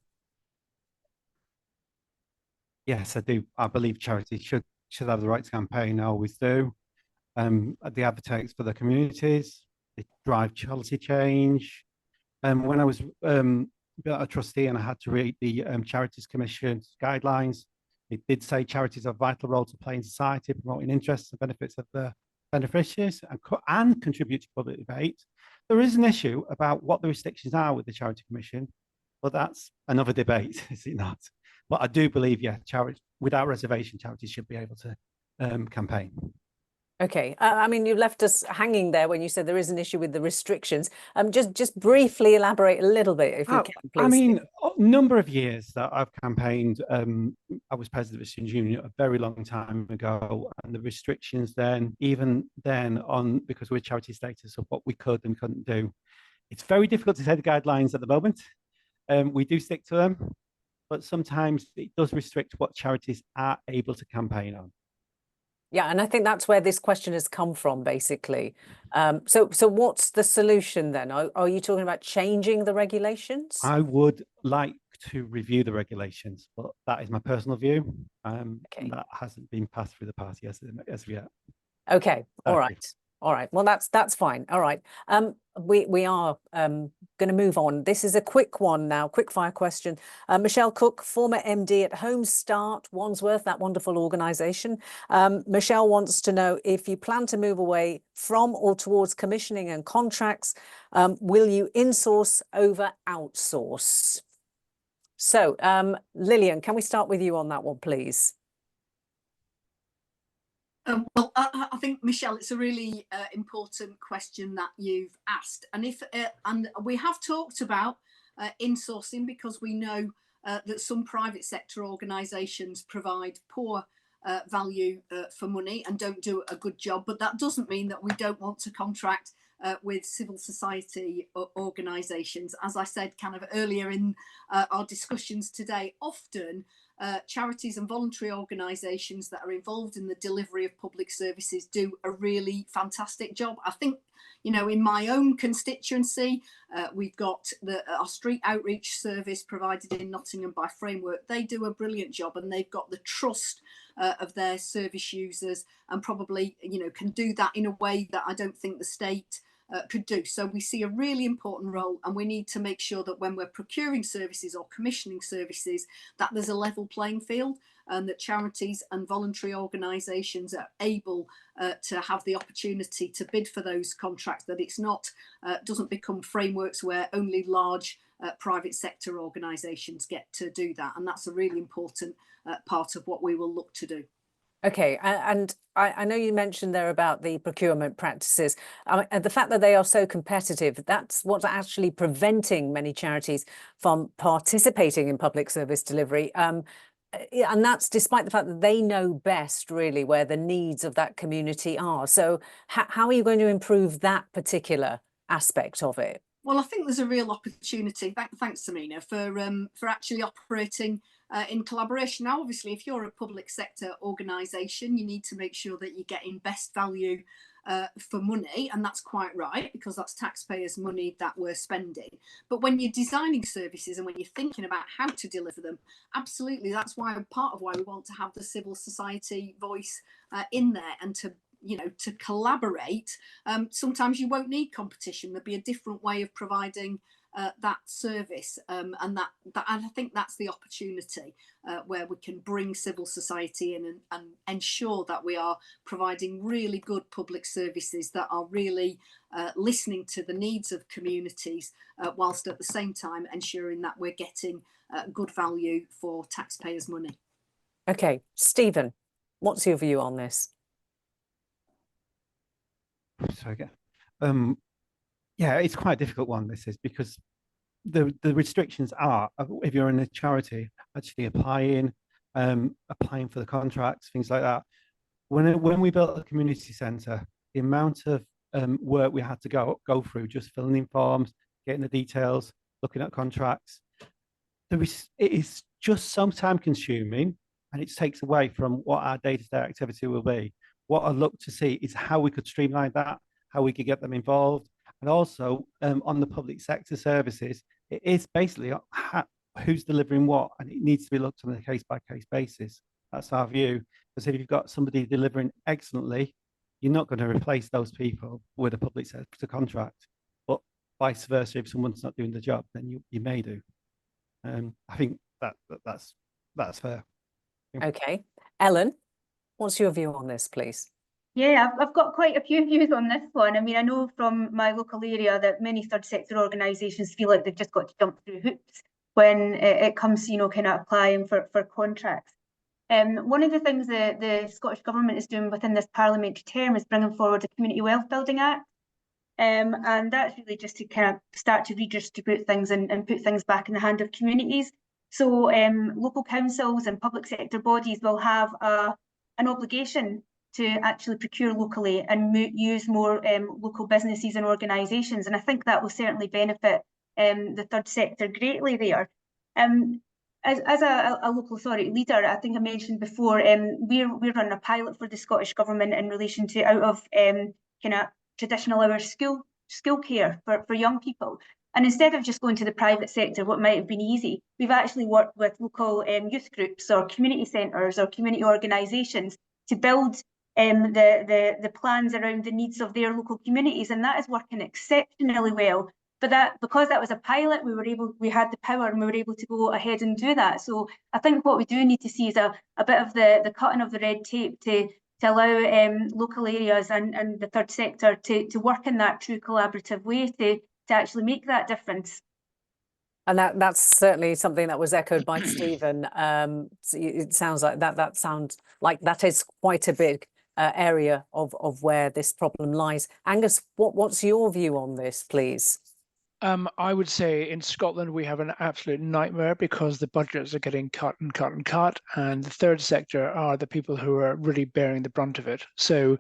Yes, I do. I believe charities should have the right to campaign. I always do. They advocate for their communities. They drive policy change. When I was a trustee and I had to read the Charities Commission's guidelines, it did say charities have a vital role to play in society, promoting interests and benefits of the beneficiaries and contribute to public debate. There is an issue about what the restrictions are with the Charity Commission, but that's another debate, is it not? But I do believe, yeah, without reservation, charities should be able to campaign. Okay, I mean, you left us hanging there when you said there is an issue with the restrictions. Just briefly elaborate a little bit, if you can, please. I mean, a number of years that I've campaigned, I was president of the Students' Union a very long time ago, and the restrictions then, even then, because we're charity status of what we could and couldn't do, it's very difficult to say the guidelines at the moment. We do stick to them, but sometimes it does restrict what charities are able to campaign on. Yeah, and I think that's where this question has come from, basically. So what's the solution then? Are you talking about changing the regulations? I would like to review the regulations, but that is my personal view. Okay. That hasn't been passed through the party as of yet. Okay, all right. All right, well, that's fine. All right. We are going to move on. This is a quick one now, quick fire question. Michelle Cook, former MD at Home Start Wandsworth, that wonderful organisation. Michelle wants to know if you plan to move away from or towards commissioning and contracts, will you insource over outsource? So, Lillian, can we start with you on that one, please? Well, I think, Michelle, it's a really important question that you've asked, and and we have talked about insourcing, because we know that some private sector organisations provide poor value for money and don't do a good job, but that doesn't mean that we don't want to contract with civil society organisations. As I said kind of earlier in our discussions today, often charities and voluntary organisations that are involved in the delivery of public services do a really fantastic job. I think, you know, in my own constituency, we've got our street outreach service provided in Nottingham by Framework. They do a brilliant job, and they've got the trust of their service users, and probably, you know, can do that in a way that I don't think the state could do. So we see a really important role, and we need to make sure that when we're procuring services or commissioning services, that there's a level playing field, and that charities and voluntary organisations are able to have the opportunity to bid for those contracts, that it's not doesn't become frameworks where only large private sector organisations get to do that. And that's a really important part of what we will look to do. Okay, and I know you mentioned there about the procurement practices. And the fact that they are so competitive, that's what's actually preventing many charities from participating in public service delivery. And that's despite the fact that they know best, really, where the needs of that community are. So how are you going to improve that particular aspect of it? Well, I think there's a real opportunity, thanks, Samina, for actually operating in collaboration. Now, obviously, if you're a public sector organisation, you need to make sure that you're getting best value for money, and that's quite right, because that's taxpayers' money that we're spending. But when you're designing services and when you're thinking about how to deliver them, absolutely, that's why part of why we want to have the civil society voice in there, and to to collaborate. Sometimes you won't need competition. There'll be a different way of providing that service, and I think that's the opportunity where we can bring civil society in and ensure that we are providing really good public services that are really listening to the needs of communities, whilst at the same time ensuring that we're getting good value for taxpayers' money. Okay, Stephen, what's your view on this? Sorry again. Yeah, it's quite a difficult one, this is, because the restrictions are, if you're in a charity, actually applying for the contracts, things like that. When we built a community centre, the amount of work we had to go through, just filling in forms, getting the details, looking at contracts, it is just so time consuming, and it takes away from what our day-to-day activity will be. What I look to see is how we could streamline that, how we could get them involved. And also on the public sector services, it is basically who's delivering what, and it needs to be looked on a case-by-case basis. That's our view. Because if you've got somebody delivering excellently, you're not going to replace those people with a public sector contract. But vice versa, if someone's not doing the job, then you may do. I think that's fair. Okay, Ellen, what's your view on this, please? Yeah, I've got quite a few views on this one. I mean, I know from my local area that many third sector organisations feel like they've just got to jump through hoops when it comes to, kind of applying for contracts. One of the things that the Scottish Government is doing within this parliamentary term is bringing forward the Community Wealth Building Act. And that's really just to kind of start to redistribute things and put things back in the hand of communities. So local councils and public sector bodies will have an obligation to actually procure locally and use more local businesses and organisations. And I think that will certainly benefit the third sector greatly there. As a local authority leader, I think I mentioned before, we're running a pilot for the Scottish Government in relation to out of kind of traditional hours school care for young people. And instead of just going to the private sector, what might have been easy, we've actually worked with local youth groups or community centres or community organisations to build the plans around the needs of their local communities, and that is working exceptionally well. But because that was a pilot, we had the power and we were able to go ahead and do that. So I think what we do need to see is a bit of the cutting of the red tape to allow local areas and the third sector to work in that true collaborative way to actually make that difference. And that's certainly something that was echoed by Stephen. It sounds like that sounds like that is quite a big area of where this problem lies. Angus, what's your view on this, please? I would say in Scotland we have an absolute nightmare because the budgets are getting cut and cut and cut, and the third sector are the people who are really bearing the brunt of it. So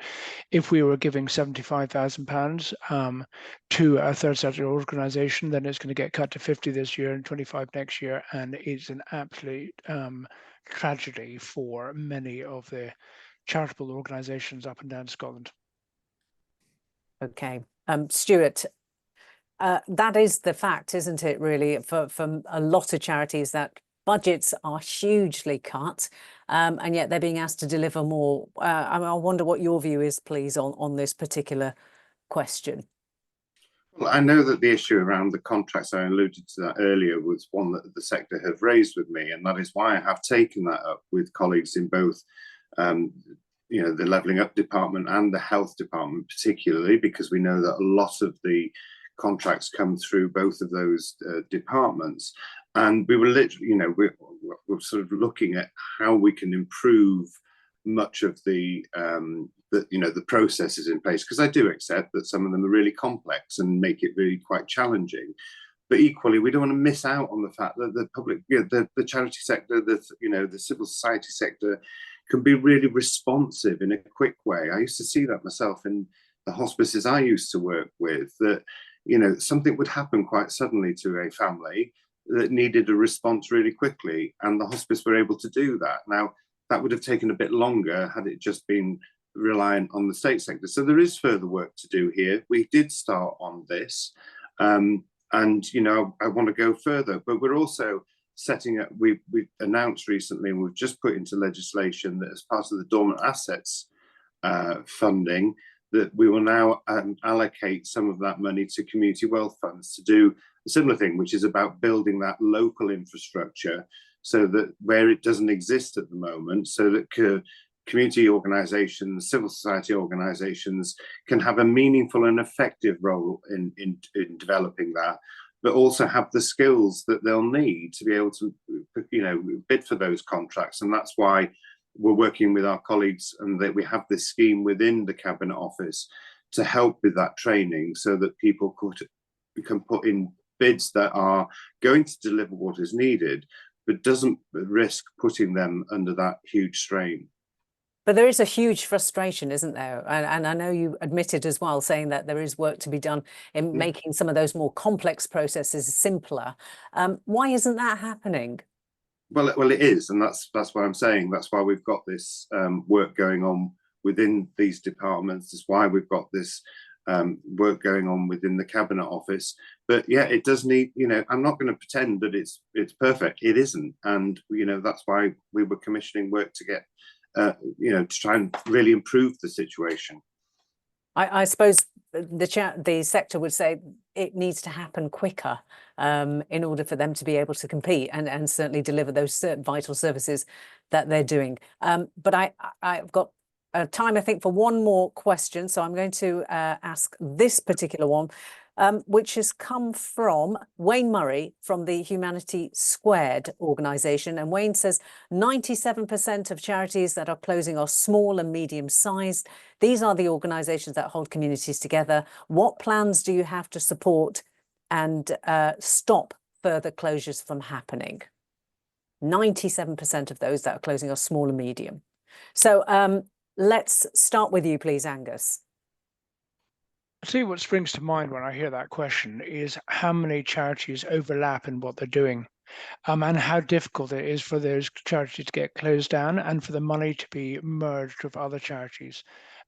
if we were giving £75,000 to a third sector organisation, then it's going to get cut to 50 this year and 25 next year, and it's an absolute tragedy for many of the charitable organisations up and down Scotland. Okay, Stuart, that is the fact, isn't it, really, for a lot of charities, that budgets are hugely cut, and yet they're being asked to deliver more. I wonder what your view is, please, on this particular question. Well, I know that the issue around the contracts, I alluded to that earlier, was one that the sector have raised with me, and that is why I have taken that up with colleagues in both the Levelling Up Department and the Health Department, particularly because we know that a lot of the contracts come through both of those departments, and we were literally, we're sort of looking at how we can improve much of the processes in place, because I do accept that some of them are really complex and make it really quite challenging. But equally, we don't want to miss out on the fact that the public, the charity sector, the civil society sector can be really responsive in a quick way. I used to see that myself in the hospices I used to work with, that something would happen quite suddenly to a family that needed a response really quickly, and the hospice were able to do that. Now, that would have taken a bit longer had it just been reliant on the state sector. So there is further work to do here. We did start on this, and you know, I want to go further, but we're also setting up, we announced recently, and we've just put into legislation that as part of the dormant assets funding, that we will now allocate some of that money to community wealth funds to do a similar thing, which is about building that local infrastructure so that where it doesn't exist at the moment, so that community organisations, civil society organisations can have a meaningful and effective role in developing that, but also have the skills that they'll need to be able to, you know, bid for those contracts. And that's why we're working with our colleagues, and that we have this scheme within the Cabinet Office to help with that training, so that people can put in bids that are going to deliver what is needed, but doesn't risk putting them under that huge strain. But there is a huge frustration, isn't there? And I know you admitted as well, saying that there is work to be done in making some of those more complex processes simpler. Why isn't that happening? Well, it is, and that's what I'm saying. That's why we've got this work going on within these departments. That's why we've got this work going on within the Cabinet Office. But yeah, it does need, you know, I'm not going to pretend that it's perfect. It isn't, and you know, that's why we were commissioning work to get, you know, to try and really improve the situation. I suppose the sector would say it needs to happen quicker in order for them to be able to compete and certainly deliver those vital services that they're doing. But I've got time, I think, for one more question. So I'm going to ask this particular one, which has come from Wayne Murray from the Humanity Squared organisation. And Wayne says 97% of charities that are closing are small and medium sized. These are the organisations that hold communities together. What plans do you have to support and stop further closures from happening? 97% of those that are closing are small and medium. So let's start with you, please, Angus. See, what springs to mind when I hear that question is how many charities overlap in what they're doing, and how difficult it is for those charities to get closed down and for the money to be merged with other charities.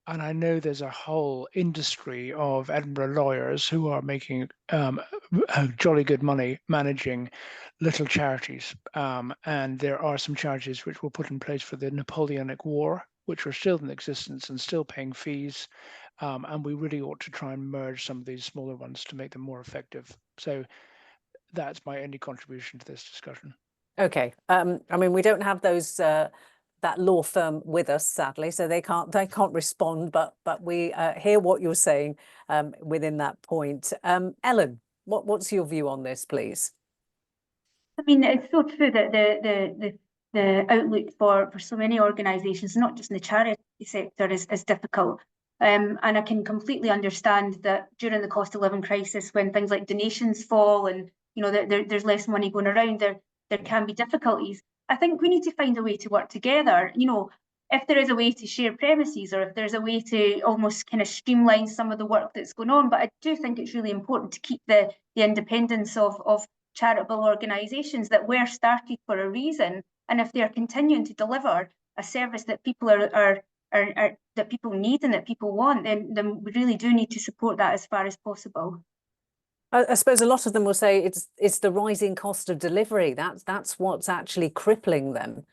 And I know there's a whole industry of Edinburgh lawyers who are making jolly good money managing little charities. And there are some charities which were put in place for the Napoleonic War, which are still in existence and still paying fees. And we really ought to try and merge some of these smaller ones to make them more effective. So that's my only contribution to this discussion. Okay. I mean, we don't have those that law firm with us, sadly, so they can't respond. But we hear what you're saying within that point. Ellen, what's your view on this, please? I mean, it's so true that the outlook for so many organisations, not just in the charity sector, is difficult. And I can completely understand that during the cost of living crisis, when things like donations fall and, you know, there's less money going around, there can be difficulties. I think we need to find a way to work together. You know, if there is a way to share premises, or if there's a way to almost kind of streamline some of the work that's going on. But I do think it's really important to keep the independence of charitable organisations that were started for a reason. And if they are continuing to deliver a service that people that people need and that people want, then we really do need to support that as far as possible. I suppose a lot of them will say it's the rising cost of delivery. That's what's actually crippling them.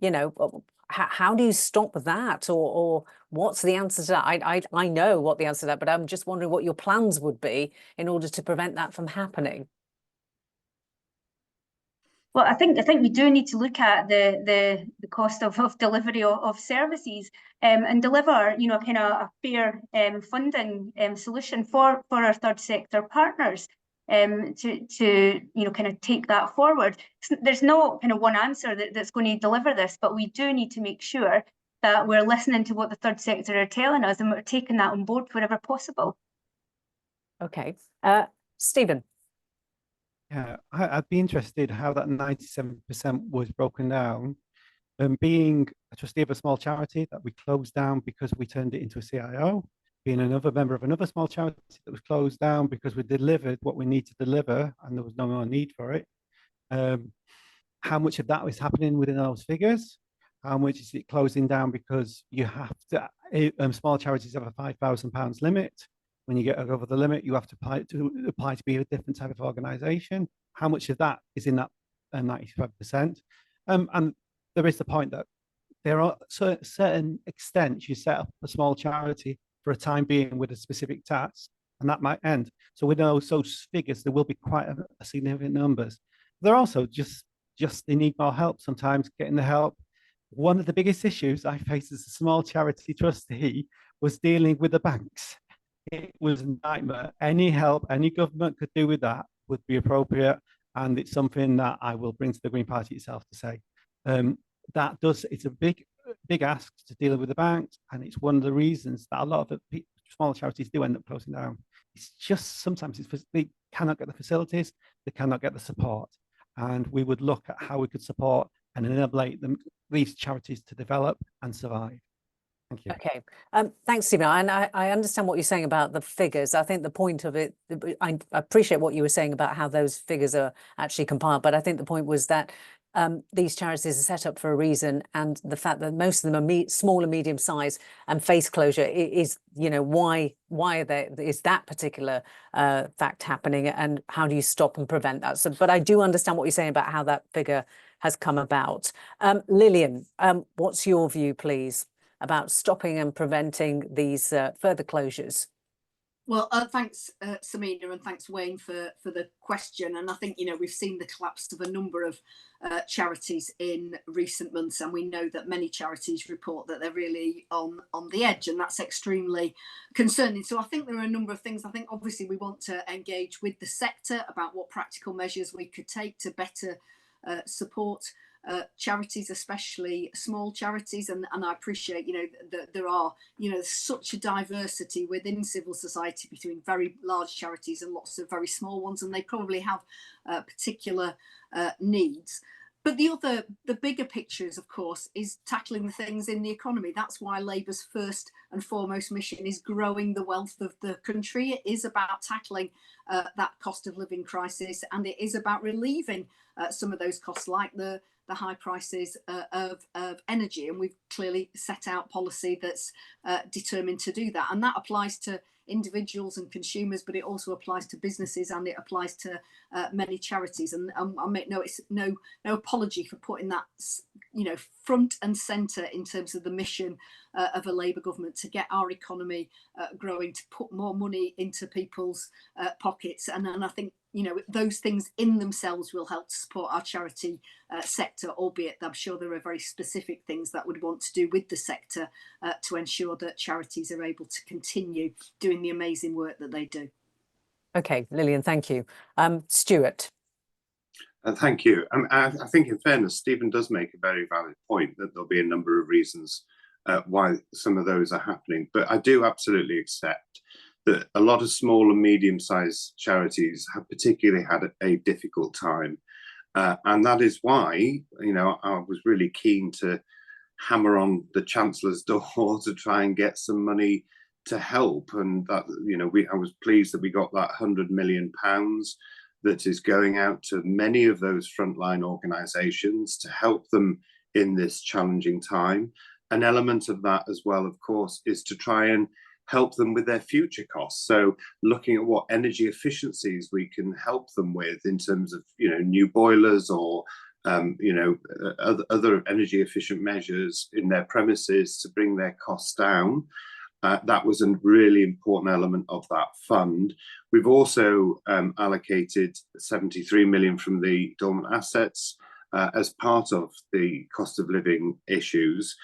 You know, how do you stop that, or what's the answer to that? I know what the answer to that, but I'm just wondering what your plans would be in order to prevent that from happening. Well, I think we do need to look at the cost of delivery of services and deliver, you know, kind of a fair funding solution for our third sector partners to you know, kind of take that forward. There's no kind of one answer that's going to deliver this, but we do need to make sure that we're listening to what the third sector are telling us and we're taking that on board wherever possible. Okay, Stephen. Yeah, I'd be interested how that 97% was broken down. Being a trustee of a small charity that we closed down because we turned it into a CIO, being another member of another small charity that was closed down because we delivered what we need to deliver and there was no more need for it. How much of that was happening within those figures? How much is it closing down because you have to, small charities have a £5,000 limit. When you get over the limit, you have to apply to be a different type of organisation. How much of that is in that 95%? And there is the point that there are certain extents you set up a small charity for a time being with a specific task, and that might end. So with those figures, there will be quite a significant numbers. They're also just they need more help sometimes getting the help. One of the biggest issues I faced as a small charity trustee was dealing with the banks. It was a nightmare. Any help any government could do with that would be appropriate, and it's something that I will bring to the Green Party itself to say. It's a big ask to deal with the banks, and it's one of the reasons that a lot of the small charities do end up closing down. It's just sometimes they cannot get the facilities, they cannot get the support, and we would look at how we could support and enable these charities to develop and survive. Thank you. Okay, thanks, Stephen. And I understand what you're saying about the figures. I think the point of it, I appreciate what you were saying about how those figures are actually compiled, but I think the point was that these charities are set up for a reason, and the fact that most of them are small and medium size, and face closure is, you know, why is that particular fact happening, and how do you stop and prevent that? So, but I do understand what you're saying about how that figure has come about. Lillian, what's your view, please, about stopping and preventing these further closures? Well, thanks, Samina, and thanks, Wayne, for the question. And I think, you know, we've seen the collapse of a number of charities in recent months, and we know that many charities report that they're really on the edge, and that's extremely concerning. So I think there are a number of things. I think obviously we want to engage with the sector about what practical measures we could take to better support charities, especially small charities, and I appreciate, you know, that there are, you know, such a diversity within civil society between very large charities and lots of very small ones, and they probably have particular needs. But the bigger pictures, of course, is tackling the things in the economy. That's why Labour's first and foremost mission is growing the wealth of the country. It is about tackling that cost of living crisis, and it is about relieving some of those costs, like the high prices of energy. And we've clearly set out policy that's determined to do that. And that applies to individuals and consumers, but it also applies to businesses, and it applies to many charities. And I make no apology for putting that, you know, front and centre in terms of the mission of a Labour government to get our economy growing, to put more money into people's pockets. And I think, you know, those things in themselves will help to support our charity sector, albeit I'm sure there are very specific things that we'd want to do with the sector to ensure that charities are able to continue doing the amazing work that they do. Okay, Lillian, thank you. Stuart. Thank you. I think, in fairness, Stephen does make a very valid point that there'll be a number of reasons why some of those are happening. But I do absolutely accept that a lot of small and medium-sized charities have particularly had a difficult time. And that is why, you know, I was really keen to hammer on the Chancellor's door to try and get some money to help. And that, you know, I was pleased that we got that £100 million that is going out to many of those frontline organisations to help them in this challenging time. An element of that as well, of course, is to try and help them with their future costs. So looking at what energy efficiencies we can help them with in terms of, you know, new boilers or, you know, other energy efficient measures in their premises to bring their costs down. That was a really important element of that fund. We've also allocated 73 million from the dormant assets as part of the cost of living issues.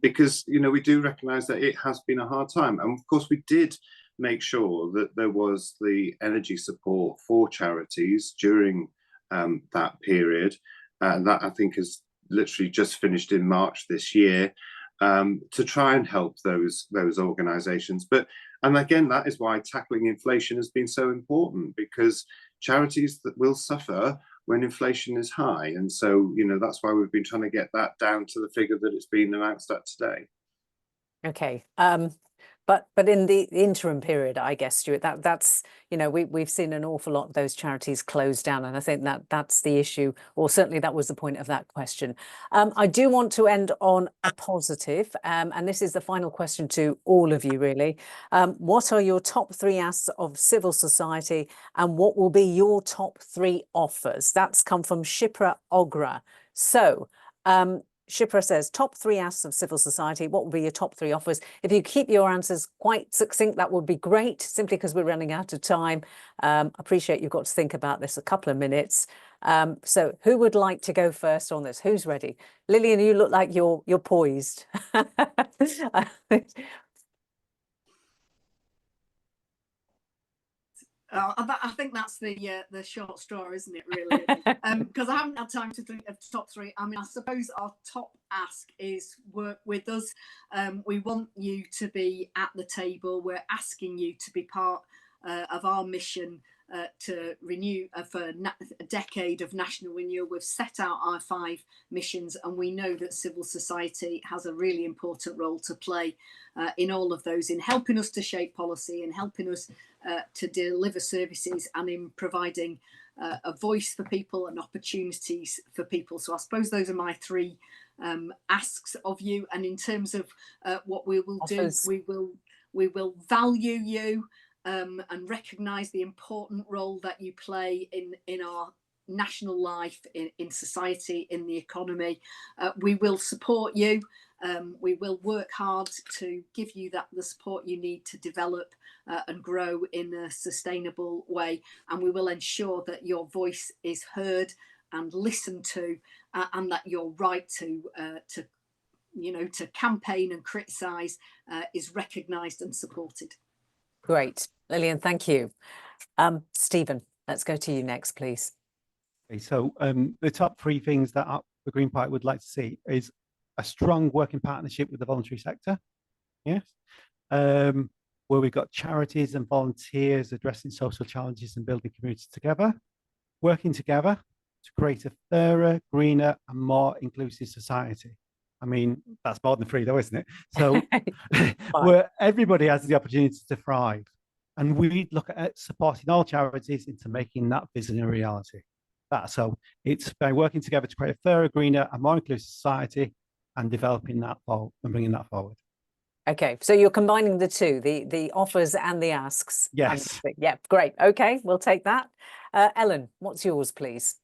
Because, you know, we do recognise that it has been a hard time. And of course, we did make sure that there was the energy support for charities during that period. That, I think, has literally just finished in March this year, to try and help those organisations. And again, that is why tackling inflation has been so important, because charities that will suffer when inflation is high. And so, you know, that's why we've been trying to get that down to the figure that it's been announced at today. Okay. But in the interim period, I guess, Stuart, that's, you know, we've seen an awful lot of those charities close down, and I think that's the issue, or certainly that was the point of that question. I do want to end on a positive, and this is the final question to all of you, really. What are your top 3 asks of civil society, and what will be your top 3 offers? That's come from Shipra Ogra. So, Shipra says, top 3 asks of civil society, what will be your top 3 offers? If you keep your answers quite succinct, that would be great, simply because we're running out of time. Appreciate you've got to think about this a couple of minutes. So who would like to go first on this? Who's ready? Lillian, you look like you're poised. I think that's the short straw, isn't it, really? Because I haven't had time to think of top 3. I mean, I suppose our top ask is work with us. We want you to be at the table. We're asking you to be part of our mission to renew for a decade of national renewal. We've set out our 5 missions, and we know that civil society has a really important role to play in all of those, in helping us to shape policy, in helping us to deliver services, and in providing a voice for people and opportunities for people. So I suppose those are my 3 asks of you. And in terms of what we will do, we will value you and recognise the important role that you play in our national life, in society, in the economy. We will support you. We will work hard to give you the support you need to develop and grow in a sustainable way, and we will ensure that your voice is heard and listened to, and that your right to campaign and criticise is recognised and supported. Great, Lillian, thank you. Stephen, let's go to you next, please. Okay, so the top 3 things that the Green Party would like to see is a strong working partnership with the voluntary sector, yes, where we've got charities and volunteers addressing social challenges and building communities together, working together to create a fairer, greener and more inclusive society. I mean, that's more than 3 though, isn't it? So where everybody has the opportunity to thrive, and we look at supporting all charities into making that vision a reality. So it's by working together to create a fairer, greener and more inclusive society, and developing that forward and bringing that forward. Okay, so you're combining the 2, the offers and the asks. Yes. Yeah, great. Okay, we'll take that. Ellen, what's yours, please?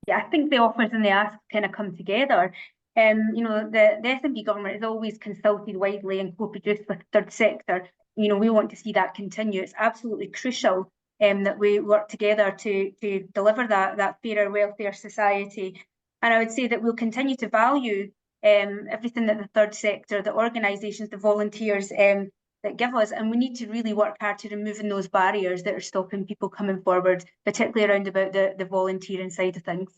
Yeah, I think the offers and the asks kind of come together. You know, the SNP government is always consulted widely and co-produced with the third sector. You know, we want to see that continue. It's absolutely crucial that we work together to deliver that fairer, wealthier society. And I would say that we'll continue to value everything that the third sector, the organisations, the volunteers that give us, and we need to really work hard to removing those barriers that are stopping people coming forward, particularly around about the volunteering side of things.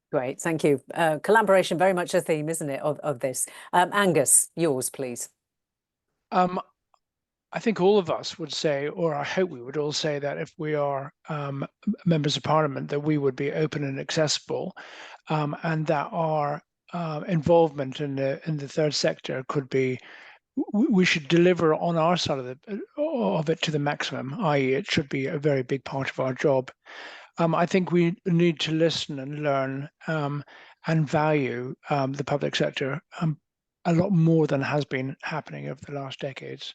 Great, thank you. Collaboration, very much a theme, isn't it, of this? Angus, yours, please. I think all of us would say, or I hope we would all say, that if we are members of Parliament, that we would be open and accessible, and that our involvement in the third sector could be, we should deliver on our side of it to the maximum, i.e. it should be a very big part of our job. I think we need to listen and learn and value the public sector a lot more than has been happening over the last decades.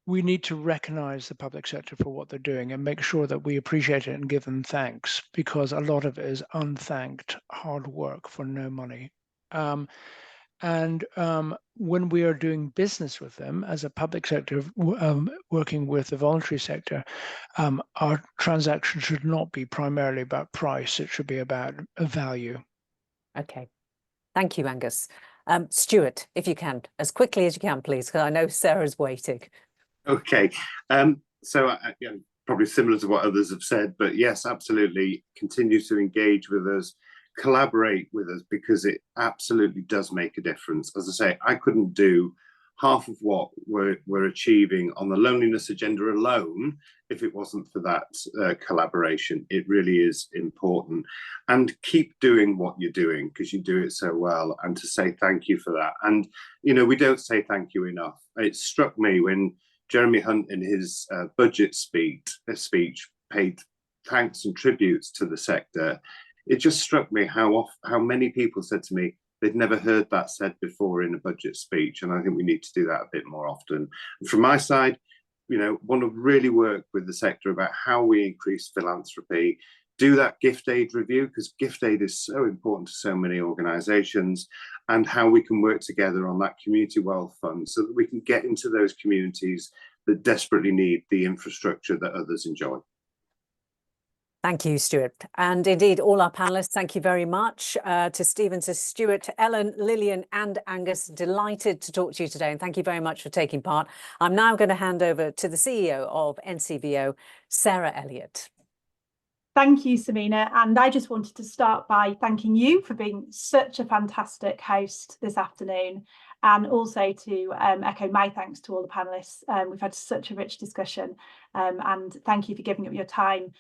We need to recognize the public sector for what they're doing and make sure that we appreciate it and give them thanks, because a lot of it is unthanked hard work for no money. And when we are doing business with them as a public sector, working with the voluntary sector, our transaction should not be primarily about price. It should be about value. Okay. Thank you, Angus. Stuart, if you can, as quickly as you can, please, because I know Sarah's waiting. Okay. So probably similar to what others have said, but yes, absolutely. Continue to engage with us. Collaborate with us, because it absolutely does make a difference. As I say, I couldn't do half of what we're achieving on the loneliness agenda alone if it wasn't for that collaboration. It really is important. And keep doing what you're doing, because you do it so well, and to say thank you for that. And, you know, we don't say thank you enough. It struck me when Jeremy Hunt in his budget speech paid thanks and tributes to the sector. It just struck me how many people said to me they'd never heard that said before in a budget speech, and I think we need to do that a bit more often. And from my side, you know, want to really work with the sector about how we increase philanthropy, do that gift aid review, because gift aid is so important to so many organisations, and how we can work together on that community wealth fund so that we can get into those communities that desperately need the infrastructure that others enjoy. Thank you, Stuart. And indeed, all our panellists, thank you very much to Stephen, to Stuart, to Ellen, Lillian and Angus. Delighted to talk to you today, and thank you very much for taking part. I'm now going to hand over to the CEO of NCVO, Sarah Elliott. Thank you, Samina. And I just wanted to start by thanking you for being such a fantastic host this afternoon, and also to echo my thanks to all the panellists. We've had such a rich discussion, and thank you for giving up your time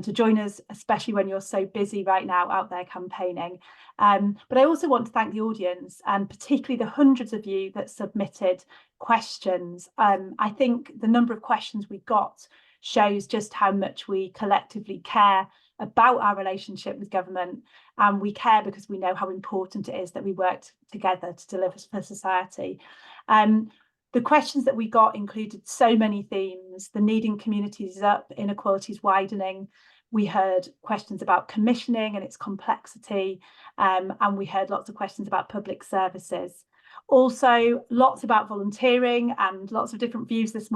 to join us, especially when you're so busy right now out there campaigning. But I also want to thank the audience, and particularly the hundreds of you that submitted questions. I think the number of questions we got shows just how much we collectively care about our relationship with government, and we care because we know how important it is that we work together to deliver for society. The questions that we got included so many themes. The needing communities up, inequalities widening. We heard questions about commissioning and its complexity, and we heard lots of questions about public services. Also, lots about volunteering, and lots of different views this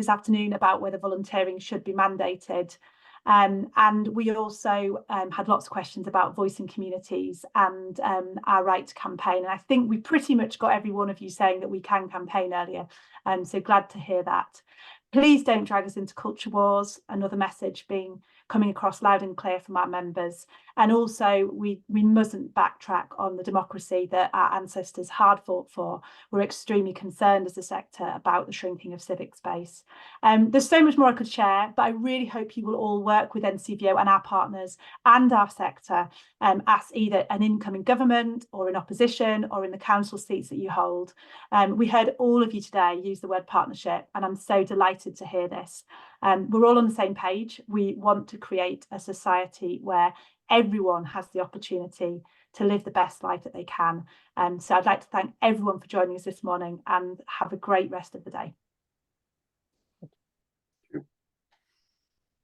afternoon about whether volunteering should be mandated. And we also had lots of questions about voicing communities and our right to campaign. And I think we pretty much got every one of you saying that we can campaign earlier. So glad to hear that. Please don't drag us into culture wars, another message coming across loud and clear from our members. And also, we mustn't backtrack on the democracy that our ancestors hard fought for. We're extremely concerned as a sector about the shrinking of civic space. There's so much more I could share, but I really hope you will all work with NCVO and our partners and our sector as either an incoming government or in opposition or in the council seats that you hold. We heard all of you today use the word partnership, and I'm so delighted to hear this. We're all on the same page. We want to create a society where everyone has the opportunity to live the best life that they can. So I'd like to thank everyone for joining us this morning, and have a great rest of the day.